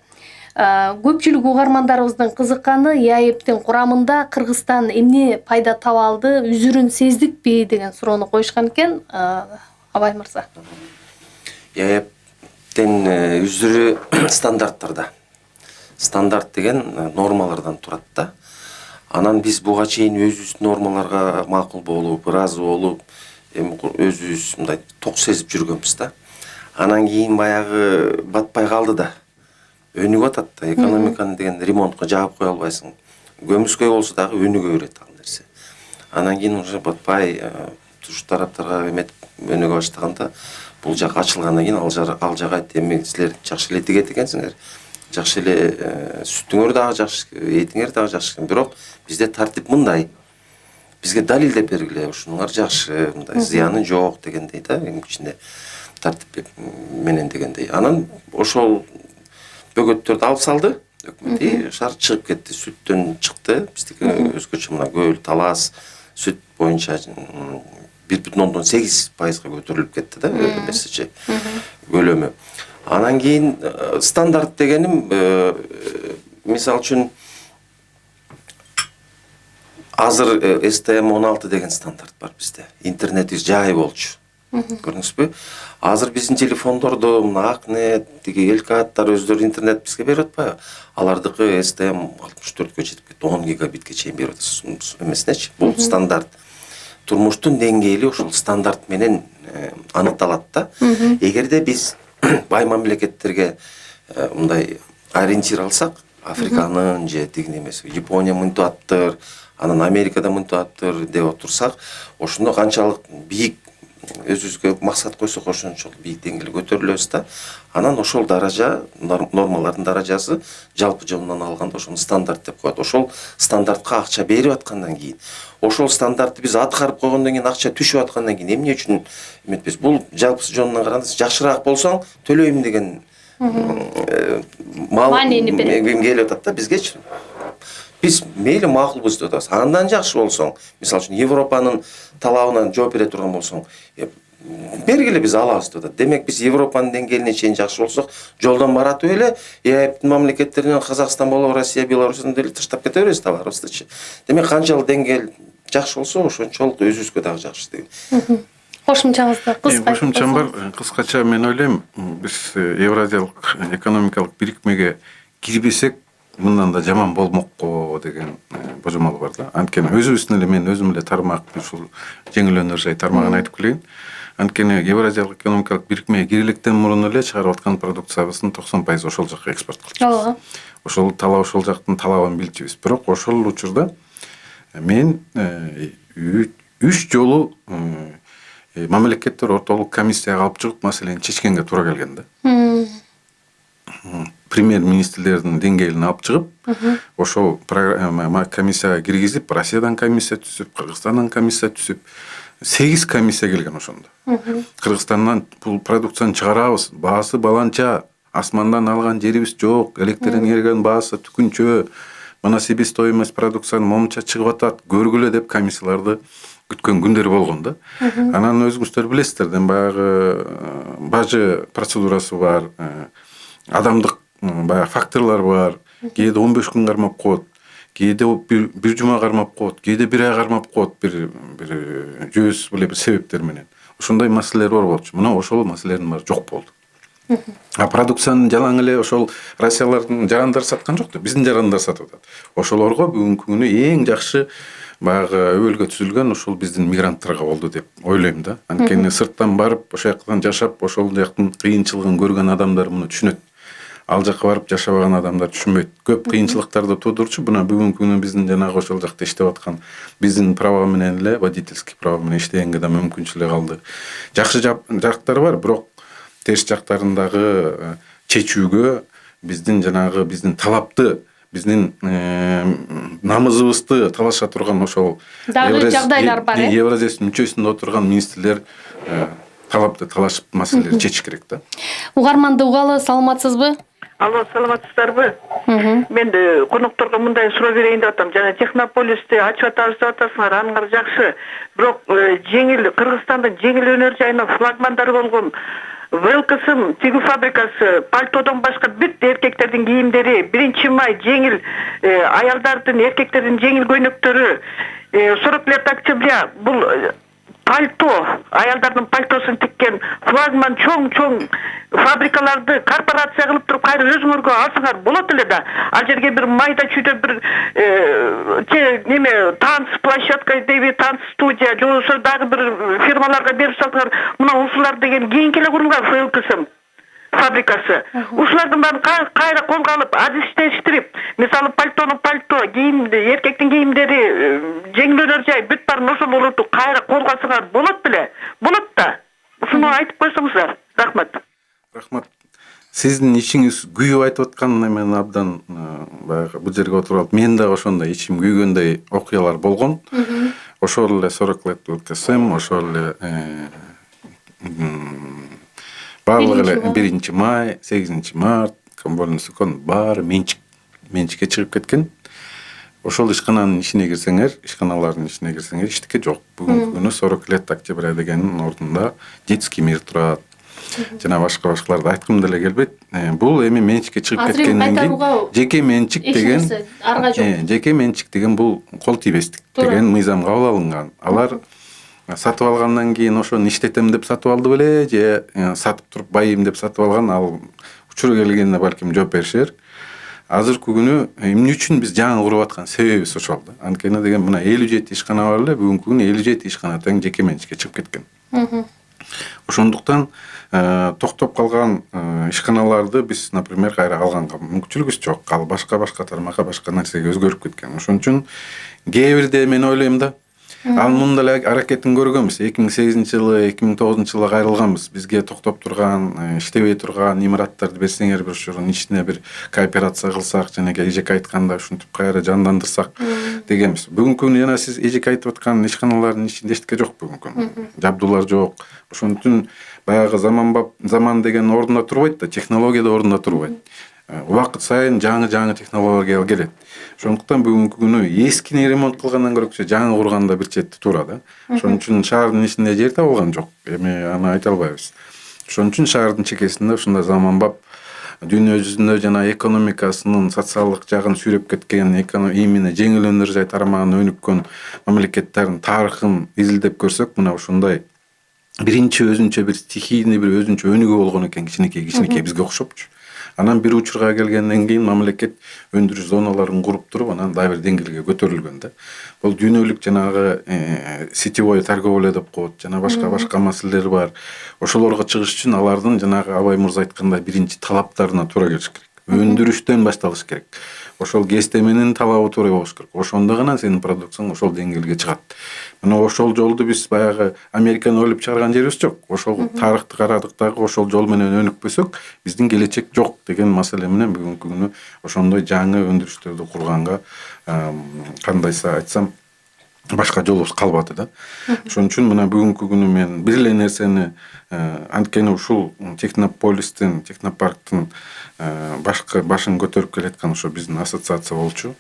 Көпчүлүк угармандарыбыздын кызыкканы ЯЭПтин курамында Кыргызстан эмне пайда таба алды, үзүрүн сездикпи деген суроону коюшкан экен. Абай мырза. ЯЭПтин үзүрү стандарттарда. Стандарт деген нормалардан турат да. Анан биз буга чейин өзүбүздүн нормаларга макул болуп, ыраазы болуп, эми өзүбүз мындай ток сезип жүргөнбүз да. Анан кийин баягы батпай калды да. Өнүгүп атат да, экономиканы деген ремонтко жаап кое албайсың. Көмүскөй болсо дагы өнүгө берет ал нерсе. Анан кийин уже батпай туш тараптарга эметип өнүгө баштаганда бул жак ачылгандан кийин ал жак айтты, эми силер жакшы эле тигет экенсиңер. Жакшы эле сүтүңөр дагы жакшы, этиңер дагы жакшы. Бирок бизде тартип мындай. Бизге далилдеп бергиле, ушунуңар жакшы, мындай зыяны жок дегендей да, эң ичинде тартип менен дегендей. Анан ошол бөгөттөрдү алып салды, өкмөт шаар чыгып кетти, сүттөн чыкты. Биздики өзгөчө мына Көл, Талас сүт боюнча 1,8% көтөрүлүп кетти да, эмесечи көлөмү. Анан кийин стандарт дегеним, мисалы үчүн азыр STM16 деген стандарт бар бизде. Интернет жай болчу. Көрдүңүзбү? Азыр биздин телефондордо мына Акнет, тиги Элкаттар өздөрү интернет бизге берип атпайбы? Алардыкы STM64 жетип кетти, 10 гигабитке чейин берип атат эмеснечи. Бул стандарт. Турмуштун деңгээли ошол стандарт менен аныкталат да. Эгерде биз бай мамлекеттерге мындай ориентир алсак, Африканын же тигин эмес, Япония мынтип аттыр, анан Америкада мынтип аттыр деп отурсак, ошондо канчалык бийик өзүбүзгө максат койсок ошончолук бийик деңгээлге көтөрүлөбүз да. Анан ошол даража, нормалардын даражасы жалпы жолунан алганда ошону стандарт деп коет. Ошол стандартка акча берип аткандан кийин, ошол стандартты биз аткарып койгондон кийин акча түшүп аткандан кийин эмне үчүн эметпейбиз? Бул жалпы жолунан караганда жакшыраак болсоң төлөйм деген маанини берет. Келип атат да бизгечи. Биз мейли макулбуз деп атабыз. Андан жакшы болсоң, мисалы үчүн Европанын талабынан жооп бере турган болсоң, бергиле биз алабыз деп атат. Демек биз Европанын деңгээлине чейин жакшы болсок, жолдон баратып эле ЕАЭПтин мамлекеттеринен Казакстан болобу, Россия, Беларусьтан деле таштап кете беребиз товарыбыздычы. Демек канчалык деңгээл жакшы болсо, ошончолук өзүбүзгө дагы жакшы деген. Кошумчаңызды кыска. Кошумчам бар. Кыскача мен ойлойм, биз Евразиялык экономикалык бирикмеге кирбесек, мындан да жаман болмокко деген божомол бар да. Анткени өзүбүздүн эле мен өзүм эле тармак ушул жеңил өнөр жай тармагын айтып келейин. Анткени Евразиялык экономикалык бирикмеге кириликтен мурун эле чыгарып аткан продукциябыздын 90% ошол жакка экспорт кылчубуз. Ооба. Ошол талап ошол жактын талабын билчүбүз. Бирок ошол учурда мен 3 жолу мамлекеттер ортолук комиссияга алып чыгып маселени чечкенге туура келген да. Премьер-министрлердин деңгээлине алып чыгып, ошол комиссияга киргизип, Россиядан комиссия түзүп, Кыргызстандан комиссия түзүп, 8 комиссия келген ошондо. Кыргызстандан бул продукцияны чыгарабыз, баасы баланча, асмандан алган жерибиз жок, электр энергиянын баасы түкүнчө, мына себестоимость продукциянын момунча чыгып атат, көргүлө деп комиссияларды күткөн күндөр болгон да. Анан өзүңүздөр билесиздер, баягы бажы процедурасы бар, адамдык баягы факторлор бар. Кээде 15 күн кармап коет, кээде бир жума кармап коет, кээде бир ай кармап коет, бир жүз бир себептер менен. Ошондой маселелер бар болчу. Мына ошол маселелердин баары жок болду. Продукцияны жалаң эле ошол Россиялардын жарандары саткан жок да, биздин жарандар сатып атат. Ошолорго бүгүнкү күнү эң жакшы баягы өбөлгө түзүлгөн ушул биздин мигранттарга болду деп ойлойм да. Анткени сырттан барып, ошол жактан жашап, ошол жактын кыйынчылыгын көргөн адамдар муну түшүнөт. Ал жакка барып жашабаган адамдар түшүнбөйт. Көп кыйынчылыктарды туудурчу мына бүгүнкү күнү биздин жанагы ошол жакта иштеп аткан биздин права менен эле, водительский права менен иштегенге да мүмкүнчүлүк алды. Жакшы жактары бар, бирок терс жактарын дагы чечүүгө биздин жанагы биздин талапты, биздин намызыбызды талаша турган ошол дагы жагдайлар бар. Евразиясынын мүчөсүндө отурган министрлер талапты талашып маселелерди чечиш керек да. Угарманды угалы, саламатсызбы? Алло, саламатсыздарбы? Мен конокторго мындай суроо берейин деп атам. Жана Технополисти ачып атабыз деп атасыңар, аныңар жакшы. Бирок жеңил Кыргызстандын жеңил өнөр жайына флагмандары болгон ВЛКС тигүү фабрикасы, пальтодон башка бүт эркектердин кийимдери, 1 май жеңил аялдардын, эркектердин жеңил көйнөктөрү, 40 лет октября бул пальто, аялдардын пальтосун тиккен флагман чоң фабрикаларды корпорация кылып туруп кайра өзүңөргө алсаңар болот эле да. Ал жерге бир майда чүйдө бир неме танц площадка деби, танц студия, же болбосо дагы бир фирмаларга берип салсаңар, мына ушулар деген кийинки эле курулган ФЛКС фабрикасы. Ушулардын баарын кайра колго алып, адистештирип, мисалы пальто, кийимди, эркектин кийимдери, жеңил өнөр жай бүт баарын ошол улутту кайра колго алсаңар болот беле? Болот да. Ушуну айтып койсоңуздар. Рахмат. Рахмат. Сиздин ичиңиз күйүп айтып аткан мен абдан баягы бул жерге отуруп алып, мен дагы ошондой ичим күйгөндөй окуялар болгон. Ошол эле 40 лет ВЛКСМ, ошол эле барлыгы эле 1 май, 8 март, комбольный закон баары менчикке чыгып кеткен. Ошол ишкананын ичине кирсеңер, ишканалардын ичине кирсеңер, иштикке жок. Бүгүнкү күнү 40 лет октября дегенин ордунда детский мир турат. Жана башкаларды айткым деле келбейт. Бул эми менчикке чыгып кеткенден кийин жеке менчик деген жеке менчик деген бул кол тийбестик деген мыйзам кабыл алынган. Алар сатып алгандан кийин ошону иштетем деп сатып алды беле, же сатып туруп байым деп сатып алган, ал учуру келгенде балким жооп беришер. Азыркы күнү эмне үчүн биз жаңы куруп аткан себебибиз ошол да. Анткени деген мына 57 ишкана бар эле, бүгүнкү күнү 57 ишкана тең жеке менчикке чыгып кеткен. Ошондуктан токтоп калган ишканаларды биз, например, кайра алганга мүмкүнчүлүгүбүз жок. Ал башка тармакка, башка нерсеге өзгөрүп кеткен. Ошон үчүн кээ бирде мен ойлойм да, ал мында эле аракетин көргөнбүз. 2008-жылы, 2009-жылы кайрылганбыз. Бизге токтоп турган, иштебей турган имараттарды берсеңер бир ошонун ичине бир кооперация кылсак, жана эжеке айтканда ушинтип кайра жандандырсак дегенбиз. Бүгүнкү күнү жана сиз эжеке айтып аткан ишканалардын ичинде эчтеке жок бүгүнкү күнү. Жабдуулар жок. Ошон үчүн баягы заман деген ордунда турбайт да, технология да ордунда турбайт. Убакыт сайын жаңы технология келет. Ошондуктан бүгүнкү күнү эскини ремонт кылгандан көрөкчө жаңы курганда бир четти туура да. Ошон үчүн шаардын ичинде жер табылган жок. Эми аны айта албайбыз. Ошон үчүн шаардын чекесинде ушундай заманбап дүйнө жүзүндө жана экономикасынын социалдык жагын сүйрөп кеткен, именно жеңил өнөр жай тармагын өнүккөн мамлекеттердин тарыхын изилдеп көрсөк, мына ушундай биринчи өзүнчө бир стихийный бир өзүнчө өнүгүү болгон экен, кичинекей бизге окшопчу. Анан бир учурга келгенден кийин мамлекет өндүрүш зоналарын куруп туруп, анан дагы бир деңгээлге көтөрүлгөн да. Бул дүйнөлүк жанагы сетевой торговля деп коет, жана башка маселелер бар. Ошолорго чыгыш үчүн алардын жанагы Абай мырза айткандай биринчи талаптарына туура келиш керек. Өндүрүштөн башталыш керек. Ошол кестеменин талабы туура болуш керек. Ошондо гана сенин продукцияң ошол деңгээлге чыгат. Мына ошол жолду биз баягы Американы ойлоп чыгарган жерибиз жок. Ошол тарыхты карадык дагы, ошол жол менен өнүкпөсөк, биздин келечек жок деген маселе менен бүгүнкү күнү ошондой жаңы өндүрүштөрдү курганга кандайса айтсам башка жолубуз калбады да. Ошон үчүн мына бүгүнкү күнү мен бир эле нерсени анткени ушул Технополистин, Технопарктын башын көтөрүп келаткан ошо биздин ассоциация болчу.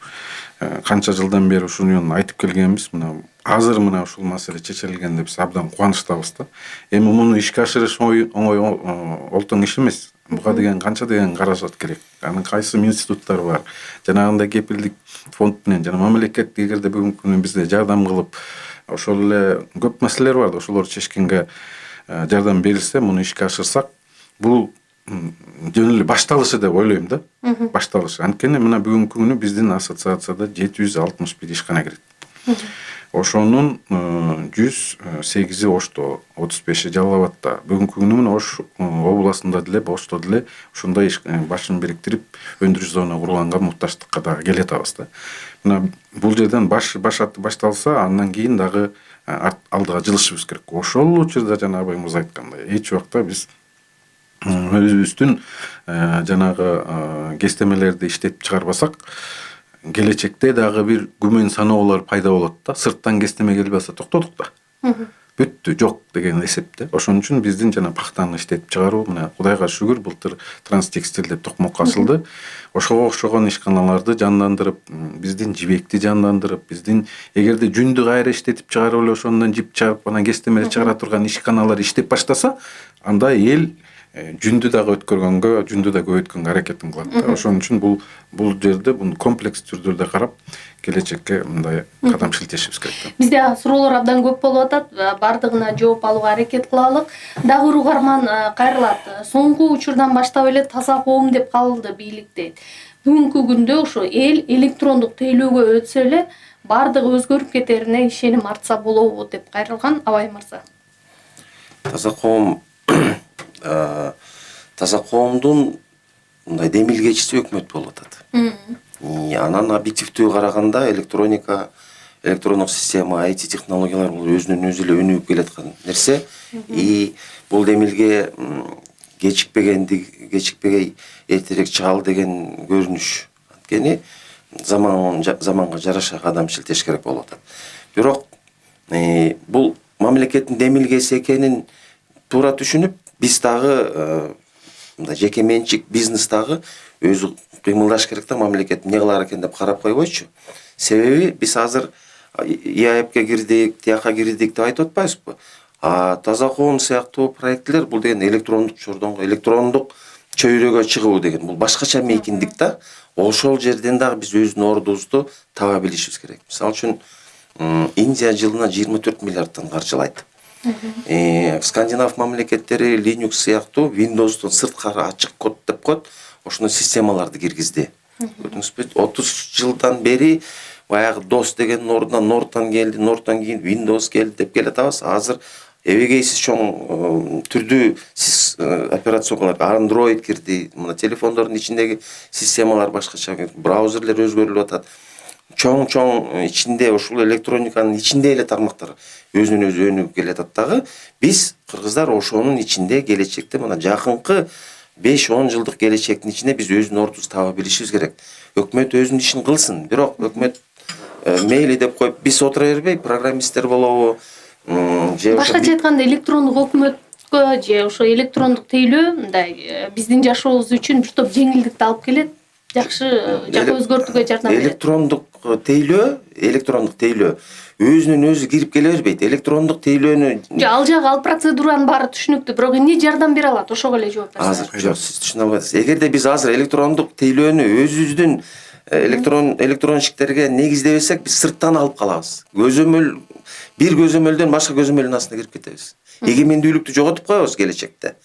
Канча жылдан бери ушуну айтып келгенбиз. Мына азыр мына ушул маселе чечилгенде биз абдан кубанычтабыз да. Эми муну ишке ашырыш оңой олтоң иш эмес. Буга деген канча деген каражат керек. Анын кайсы институттар бар. Жанагындай кепилдик фонд менен жана мамлекет эгерде бүгүнкү күнү бизге жардам кылып, ошол эле көп маселелер бар да, ошолорду чечкенге жардам берилсе, муну ишке ашырсак, бул жөн эле башталышы деп ойлойм да. Башталышы. Анткени мына бүгүнкү күнү биздин ассоциацияда 761 ишкана кирет. Ошонун 108-и Ошто, 35-и Жалал Абадта. Бүгүнкү күнү мына Ош областында деле, Ошто деле ушундай башын бириктирип өндүрүш зона курганга мукташтыкка да келет абыз да. Мына бул жерден башталса, андан кийин дагы алдыга жылышыбыз керек. Ошол учурда жана Абай мырза айткандай, эч убакта биз өзүбүздүн жанагы кестемелерди иштетип чыгарбасак, келечекте дагы бир күмөн саноолор пайда болот да. Сырттан кестеме келбей алса токтодук да. Бүттү, жок деген эсепте. Ошон үчүн биздин жана пахтаны иштетип чыгаруу, мына Кудайга шүгүр, былтыр Транстекстиль деп токмокко ачылды. Ошого окшогон ишканаларды жандандырып, биздин жибекти жандандырып, биздин эгерде жүндү кайра иштетип чыгарып эле ошондон жип чыгарып, анан кестемелер чыгара турган ишканалар иштеп баштаса, анда эл жүндү дагы өткөргөнгө, жүндү да көбөйткөнгө аракетин кылат да. Ошон үчүн бул жерде буну комплекс түрдө карап, келечекке мындай кадам шилтешибиз керек. Бизде суроолор абдан көп болуп атат. Бардыгына жооп алууга аракет кылалык. Дагы угарман кайрылат. Соңку учурдан баштап эле таза коом деп калды бийлик дейт. Бүгүнкү күндө ошо эл электрондук тейлөөгө өтсө эле бардыгы өзгөрүп кетерине ишеним артса болобу деп кайрылган Абай мырза. Таза коомдун мындай демилгечиси өкмөт болуп атат. Анан объективдүү караганда электрондук система, IT технологиялар бул өзүнөн өзү эле өнүгүп келаткан нерсе. Бул демилге кечикпей эртерээк чыгалы деген көрүнүш. Анткени заманга жараша кадам шилтеш керек болуп атат. Бирок бул мамлекеттин демилгеси экенин туура түшүнүп, биз дагы жеке менчик бизнес дагы өзү кыймылдаш керек да, мамлекет эмне кылар экен деп карап койбойчу. Себеби биз азыр ИАЭПке кирдик, тияка кирдик деп айтып атпайбызбы? Таза коом сыяктуу проектлер бул деген электрондук чордонго, электрондук чөйрөгө чыгуу деген бул башкача мейкиндик да. Ошол жерден дагы биз өзүнүн ордубузду таба билишибиз керек. Мисалы үчүн Индия жылына 24 миллиардтан каржылайт. Скандинав мамлекеттери Linux сыяктуу Windows'тон сырткары ачык код деп коет, ошондой системаларды киргизди. Көрдүңүзбү? 30 жылдан бери баягы DOS деген ордуна Norton келди, Norton кийин Windows келди деп келатабыз. Азыр эбегей сиз чоң түрдүү сиз операцион Android кирди, мына телефондордун ичиндеги системалар башкача, браузерлер өзгөрүлүп атат. Чоң ичинде ушул электрониканын ичинде эле тармактар өзүнөн өзү өнүгүп келатат дагы. Биз кыргыздар ошонун ичинде келечекте мына жакынкы 5-10 жылдык келечектин ичинде биз өзүнүн ордубузду таба билишибиз керек. Өкмөт өзүнүн ишин кылсын, бирок өкмөт мейли деп коюп биз отура бербей, программисттер болобу, же башкача айтканда электрондук өкмөткө же ошо электрондук тейлөө мындай биздин жашообуз үчүн бир топ жеңилдикти алып келет, жакшы жакка өзгөртүүгө жардам берет. Электрондук тейлөө өзүнөн өзү кирип келе бербейт. Электрондук тейлөөнү Ал жагы ал процедуранын баары түшүнүктүү, бирок эмне жардам бере алат? Ошого эле жооп берсеңиз. азыр жок, сиз түшүнө албайсыз. Эгерде биз азыр электрондук тейлөөнү өзүбүздүн электронщиктерге негиздебесек, биз сырттан алып калабыз. Бир көзөмөлдөн башка көзөмөлдүн астына кирип кетебиз. Эгемендүүлүктү жоготуп коебуз келечекте.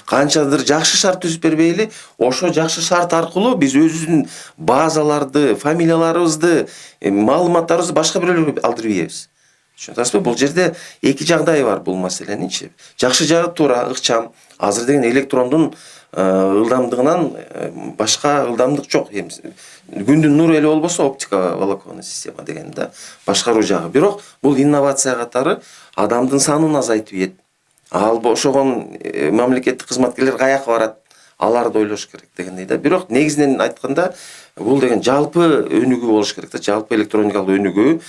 Канчадыр жакшы шарт түзүп бербейли, ошо жакшы шарт аркылуу биз өзүбүздүн базаларды, фамилияларыбызды, маалыматтарыбызды башка бирөөлөргө алдырып ийебиз. Түшүнүп атасызбы? Бул жерде эки жагдай бар бул маселенинчи. Жакшы жагы туура, ыкчам. Азыр деген электрондун ылдамдыгынан башка ылдамдык жок. Күндүн нуру эле болбосо оптика волоконный система деген да башкаруу жагы. Бирок бул инновация катары адамдын санын азайтып ийет. Ал бошогон мамлекеттик кызматкерлер каяка барат? Аларды ойлош керек дегендей да. Бирок негизинен айтканда бул деген жалпы өнүгүү болуш керек да, жалпы электроникалык өнүгүү,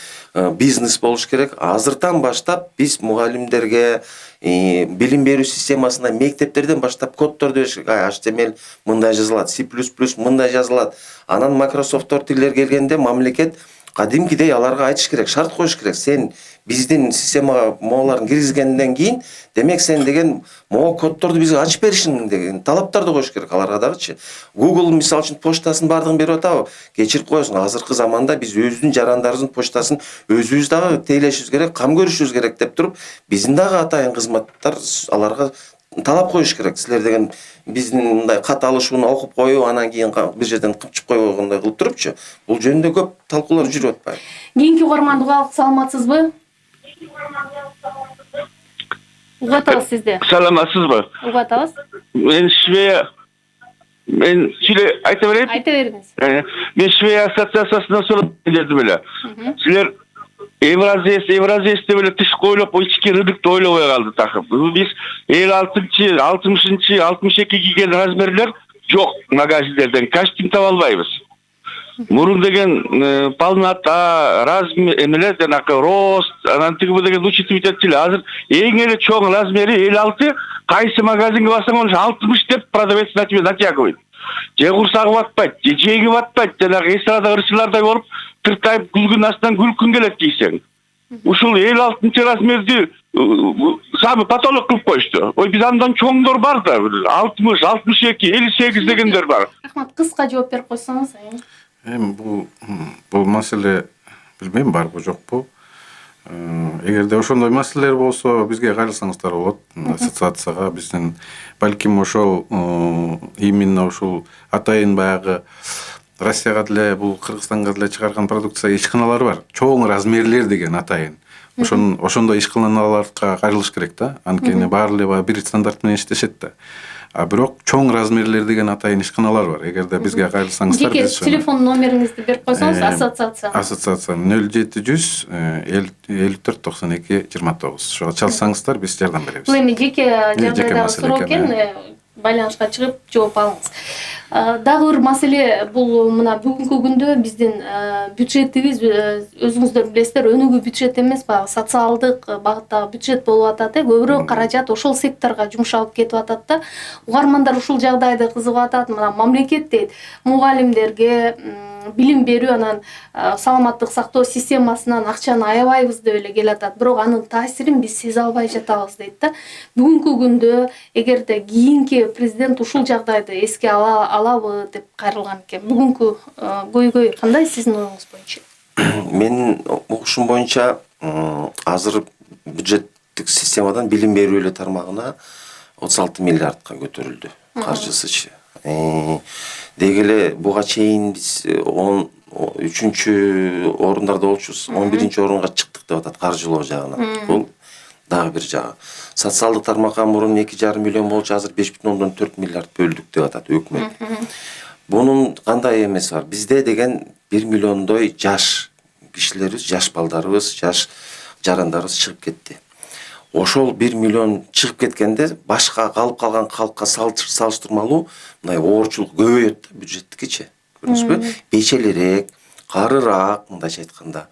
бизнес болуш керек. Азыртан баштап биз мугалимдерге билим берүү системасына мектептерден баштап коддорду бериш керек. HTML мындай жазылат, C++ мындай жазылат. Анан Microsoft'тор тилдер келгенде мамлекет кадимкидей аларга айтыш керек, шарт коюш керек. Сен биздин системага мооларын киргизгенден кийин, демек сен деген могу коддорду бизге ачып беришиң деген талаптарды коюш керек аларга дагычы. Google мисалы үчүн почтасын бардыгын берип атабы? Кечирип коесуң, азыркы заманда биз өзүбүздүн жарандарыбыздын почтасын өзүбүз дагы тейлешибиз керек, кам көрүшүбүз керек деп туруп, биздин дагы атайын кызматтар аларга талап коюш керек. Силер деген биздин мындай кат алышууну окуп коюп, анан кийин бир жерден кымчып койгондой кылып турупчу. Бул жөнүндө көп талкуулар жүрүп атпайбы? Кийинки угарманды угуп саламатсызбы? Угуп атабыз сизди. Саламатсызбы? Угуп атабыз. Мен силер айта берейин. Айта бериңиз. Мен Швея ассоциациясынан сурап келдим эле. Силер Евразист деп эле тыш койлоп, ички рынокты ойлобой калды такыр. Биз 56-60-62 кийген размерлер жок магазиндерден, костюм таба албайбыз. Мурун деген полнота, размер, эмелер жанакы рост, анан тиги деген учетип этчиле. Азыр эң эле чоң размери 56, кайсы магазинге барсаң ошо 60 деп продавец на тебе натягивает. Же курсагы батпайт, же жеги батпайт, жанагы эстрада ырчылардай болуп, тыртайып күлгүн астынан күлкүн келет дейсең. Ушул 56 размерди самый потолок кылып коюшту. Ой, биз андан чоңдор бар да, 60, 62, 58 дегендер бар. Рахмат, кыска жооп берип койсоңуз. Бул маселе билбейм барбы жокпу. Эгерде ошондой маселелер болсо бизге кайрылсаңыздар болот. Ассоциацияга биздин балким ошол именно ушул атайын баягы Россияга деле бул Кыргызстанга деле чыгарган продукция ишканалары бар. Чоң размерлер деген атайын. Ошондой ишканаларга кайрылыш керек да. Анткени баары эле бир стандарт менен иштешет да. Бирок чоң размерлер деген атайын ишканалар бар. Эгерде бизге кайрылсаңыздар, жеке телефон номериңизди берип койсоңуз, ассоциация 0700 54 92 29. Ошого чалсаңыздар, биз жардам беребиз. Бул эми жеке жагдайдагы суроо экен, байланышка чыгып жооп алыңыз. Дагы бир маселе бул мына бүгүнкү күндө биздин бюджетибиз өзүңүздөр билесиздер, өнүгүү бюджет эмес, баягы социалдык багыттагы бюджет болуп атат. Көбүрөөк каражат ошол секторго жумшалып кетип атат да. Угармандар ушул жагдайды кызыгып атат. Мына мамлекет дейт, мугалимдерге билим берүү, анан саламаттык сактоо системасынан акчаны аябайбыз деп эле келатат. Бирок анын таасирин биз сезе албай жатабыз дейт да. Бүгүнкү күндө эгерде кийинки президент ушул жагдайды эске алабы деп кайрылган экен. Бүгүнкү көйгөй кандай сиздин оюңуз боюнча? Менин угушум боюнча азыр бюджеттик системадан билим берүү эле тармагына 36 миллиардка көтөрүлдү каржысычы. Деги эле буга чейин биз 13-чү орундарда болчубуз, 11-орунга чыктык деп атат каржылоо жагынан. Бул дагы бир жагы. Социалдык тармакка мурун 2,5 миллион болчу, азыр 5,4 миллиард бөлдүк деп атат өкмөт. Бунун кандай эмеси бар? Бизде деген 1 миллиондой жаш кишилерибиз, жаш балдарыбыз, жаш жарандарыбыз чыгып кетти. Ошол 1 миллион чыгып кеткенде башка калып калган халкка салыштырмалуу мындай оорчулук көбөйөт да бюджеттикичи. Көрдүңүзбү? Бечелерээк, карыраак, мындайча айтканда,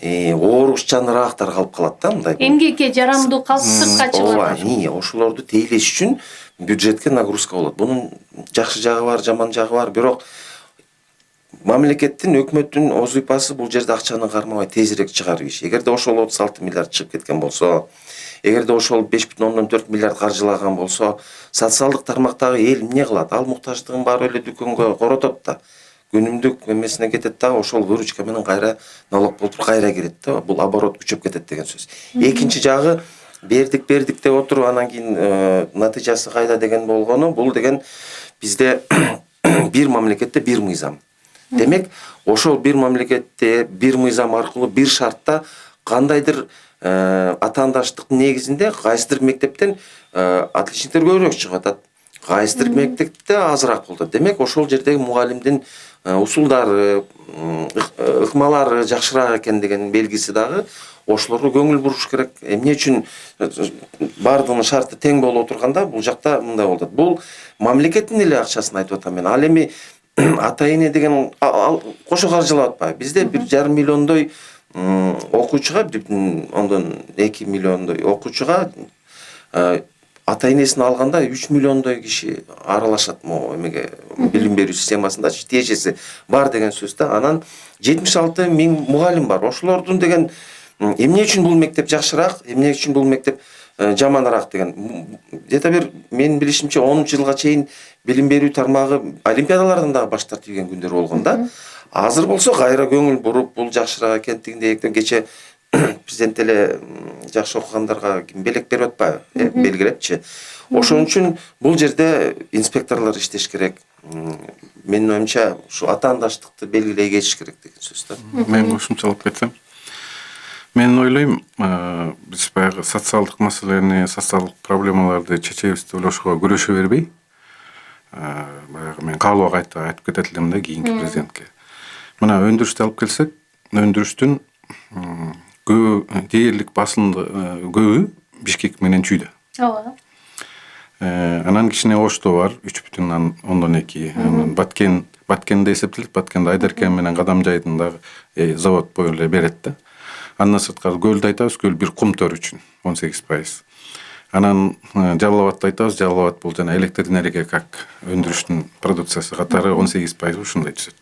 оорукчаныраактар калып калат да мындай. Эмгекке жарамдуу калып сыртка чыгат. Ошолорду тейлеш үчүн бюджетке нагрузка болот. Бунун жакшы жагы бар, жаман жагы бар, бирок мамлекеттин, өкмөттүн озуйпасы бул жерде акчаны кармабай тезирээк чыгарып иш. Эгерде ошол 36 миллиард чыгып кеткен болсо, эгерде ошол 5,4 миллиард каржылаган болсо, социалдык тармактагы эл эмне кылат? Ал муктаждыгын барып эле дүкөнгө коротот да. Күнүмдүк эмесине кетет да, ошол выручка менен кайра налог болуп кайра кирет да. Бул оборот күчөп кетет деген сөз. Экинчи жагы бердик деп отуруп анан кийин натыйжасы кайда деген болгону, бул деген бизде бир мамлекетте бир мыйзам. Демек, ошол бир мамлекетте бир мыйзам аркылуу бир шартта кандайдыр атаандаштык негизинде кайсыдыр мектептен отличниктер көбүрөөк чыгып атат. Кайсыдыр мектепте азыраак болот. Демек, ошол жердеги мугалимдин усулдары, ыкмалары жакшыраак экен деген белгиси дагы ошолорго көңүл буруш керек. Эмне үчүн бардыгынын шарты тең болуп отурганда бул жакта мындай болот. Бул мамлекеттин эле акчасын айтып атам мен. Ал эми ата-эне деген кошо каржылап атпайбы? Бизде 1,5 миллиондой окуучуга, 1,2 миллиондой окуучуга ата-энесин алганда 3 миллиондой киши аралашат могу эмеге билим берүү системасында тиешеси бар деген сөз да. Анан 76 миң мугалим бар. Ошолордун деген эмне үчүн бул мектеп жакшыраак, эмне үчүн бул мектеп жаманыраак деген. Где-то бир менин билишимче 10-жылга чейин билим берүү тармагы олимпиадалардан дагы баш тартып жүргөн күндөр болгон да. Азыр болсо кайра көңүл буруп, бул жакшыраак экендигинде кече президент эле жакшы окугандарга белек берип атпайбы, белгилепчи. Ошон үчүн бул жерде инспекторлор иштеш керек. Менин оюмча, ушу атаандаштыкты белгилей кетиш керек деген сөз да. Мен кошумчалап кетсем, мен ойлойм, биз баягы социалдык маселени, социалдык проблемаларды чечебиз деп ойлошуга күрөшө бербей, баягы мен каалоо айтып кетет элем да кийинки президентке. Мына өндүрүштү алып келсек, өндүрүштүн дээрлик басымды көбү Бишкек менен Чүйдө. Ооба. Анан кичине Ошто бар 3,2. Баткенде эсептелет, Баткенде Айдаркен менен Кадамжайдын дагы завод бою эле берет да. Андан сырткары көлдү айтабыз, көл бир кум төр үчүн 18%. Анан Жалал Абадты айтабыз, Жалал Абад бул жана электр энергия как өндүрүштүн продукциясы катары 18% ушундай түзөт.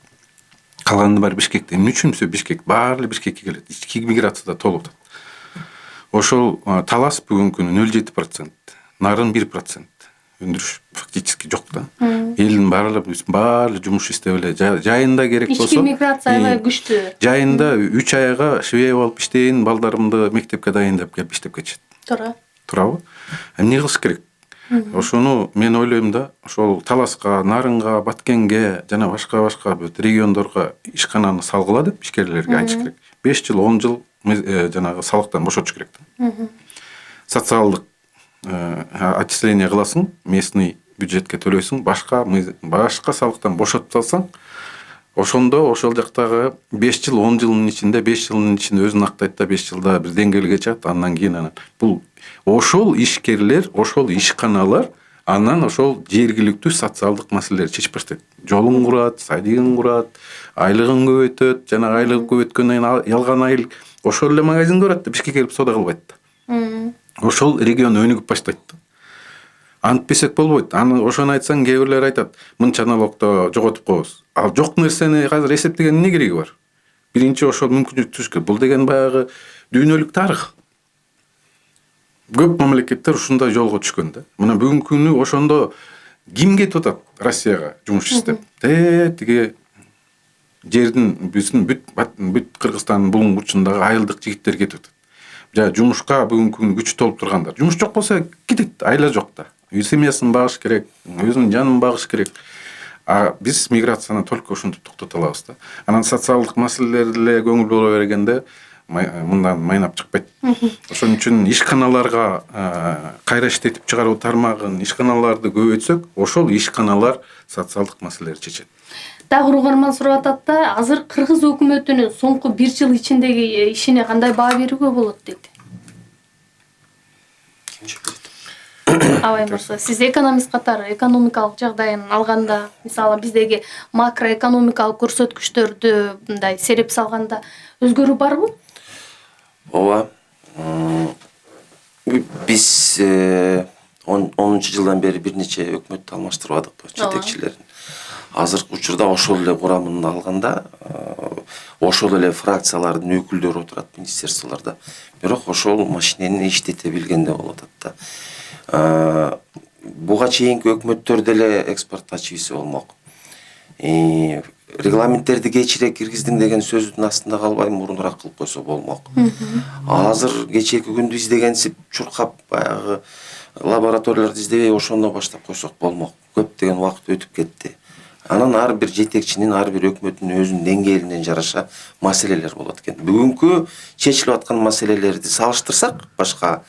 Калганы бар Бишкекте. Эмне үчүн Бишкек баары Бишкекке келет. Ички миграцияда толуп атат. Ошол Талас бүгүнкү күнү 0,7%, Нарын 1%. Өндүрүш фактически жок да. Элдин баары жумуш иштеп эле жайында керек болсо. Ички миграция аябай күчтүү. Жайында 3 айга швей алып иштейин, балдарымды мектепке дайындап келип иштеп кетишет. Туурабы? Эмне кылыш керек? Ошону мен ойлойм да, ошол Таласка, Нарынга, Баткенге жана башка региондорго ишкананы салгыла деп ишкерлерге айтыш керек. 5 жыл, 10 жыл жанагы салыктан бошотуш керек да. Социалдык отчисление кыласың, местный бюджетке төлөйсүң, башка салыктан бошотуп салсаң, ошондо ошол жактагы 5 жыл, 10 жылдын ичинде, 5 жылдын ичинде өзүн актайт да 5 жылда бир деңгээлге чыгат, андан кийин бул ошол ишкерлер, ошол ишканалар анан ошол жергиликтүү социалдык маселелерди чечип баштайт. Жолун курат, садигин курат, айлыгын көбөйтөт, жана айлыгы көбөйткөндөн кийин алган айыл ошол эле магазинде барат да, Бишкекке келип соода кылбайт да. Ошол регион өнүгүп баштайт да. Антпесек болбойт. Аны ошону айтсаң, кээ бирлер айтат, мынча налогто жоготуп коебуз. Ал жок нерсени азыр эсептегенин эмне кереги бар? Биринчи ошол мүмкүнчүлүк түшкө. Бул деген баягы дүйнөлүк тарых. Көп мамлекеттер ушундай жолго түшкөн да. Мына бүгүнкү күнү ошондо ким кетип атат Россияга жумуш иштеп? Тиги жердин биздин бүт Кыргызстандын булуң бурчундагы айылдык жигиттер кетип атат. Жумушка бүгүнкү күнү күчү толуп тургандар. Жумуш жок болсо кетет, айла жок да. Үй семьясын багыш керек, өзүнүн жанын багыш керек. Биз миграцияны только ушинтип токтото алабыз да. Анан социалдык маселелерге көңүл бөлө бергенде, мындан майнап чыкпайт. Ошон үчүн ишканаларга кайра иштетип чыгаруу тармагын, ишканаларды көбөйтсөк, ошол ишканалар социалдык маселелерди чечет. Дагы угарман сурап атат да, азыр кыргыз өкмөтүнүн соңку 1 жыл ичиндеги ишине кандай баа берүүгө болот дейт. Абай мырза, сиз экономист катары экономикалык жагдайын алганда, мисалы биздеги макроэкономикалык көрсөткүчтөрдү мындай сереп салганда өзгөрүү барбы? Ооба. Биз 10 жылдан бери бир нече өкмөттү алмаштырып атык жетекчилерин. Азыркы учурда ошол эле курамын алганда, ошол эле фракциялардын өкүлдөрү отурат министерстволордо. Бирок ошол машинени иштете билгенде болот да. Буга чейинки өкмөттөр деле экспорт ачыбысы болмок. Регламенттерди кечирээк киргиздиң деген сөздүн астында калбай мурунураак кылып койсо болмок. Азыр кечээки күндү издегенсип чуркап баягы лабораторияларды издебей ошондо баштап койсок болмок. Көптөгөн убакыт өтүп кетти. Анан ар бир жетекчинин, ар бир өкмөттүн өзүнүн деңгээлине жараша маселелер болот экен. Бүгүнкү чечилип аткан маселелерди салыштырсак, башка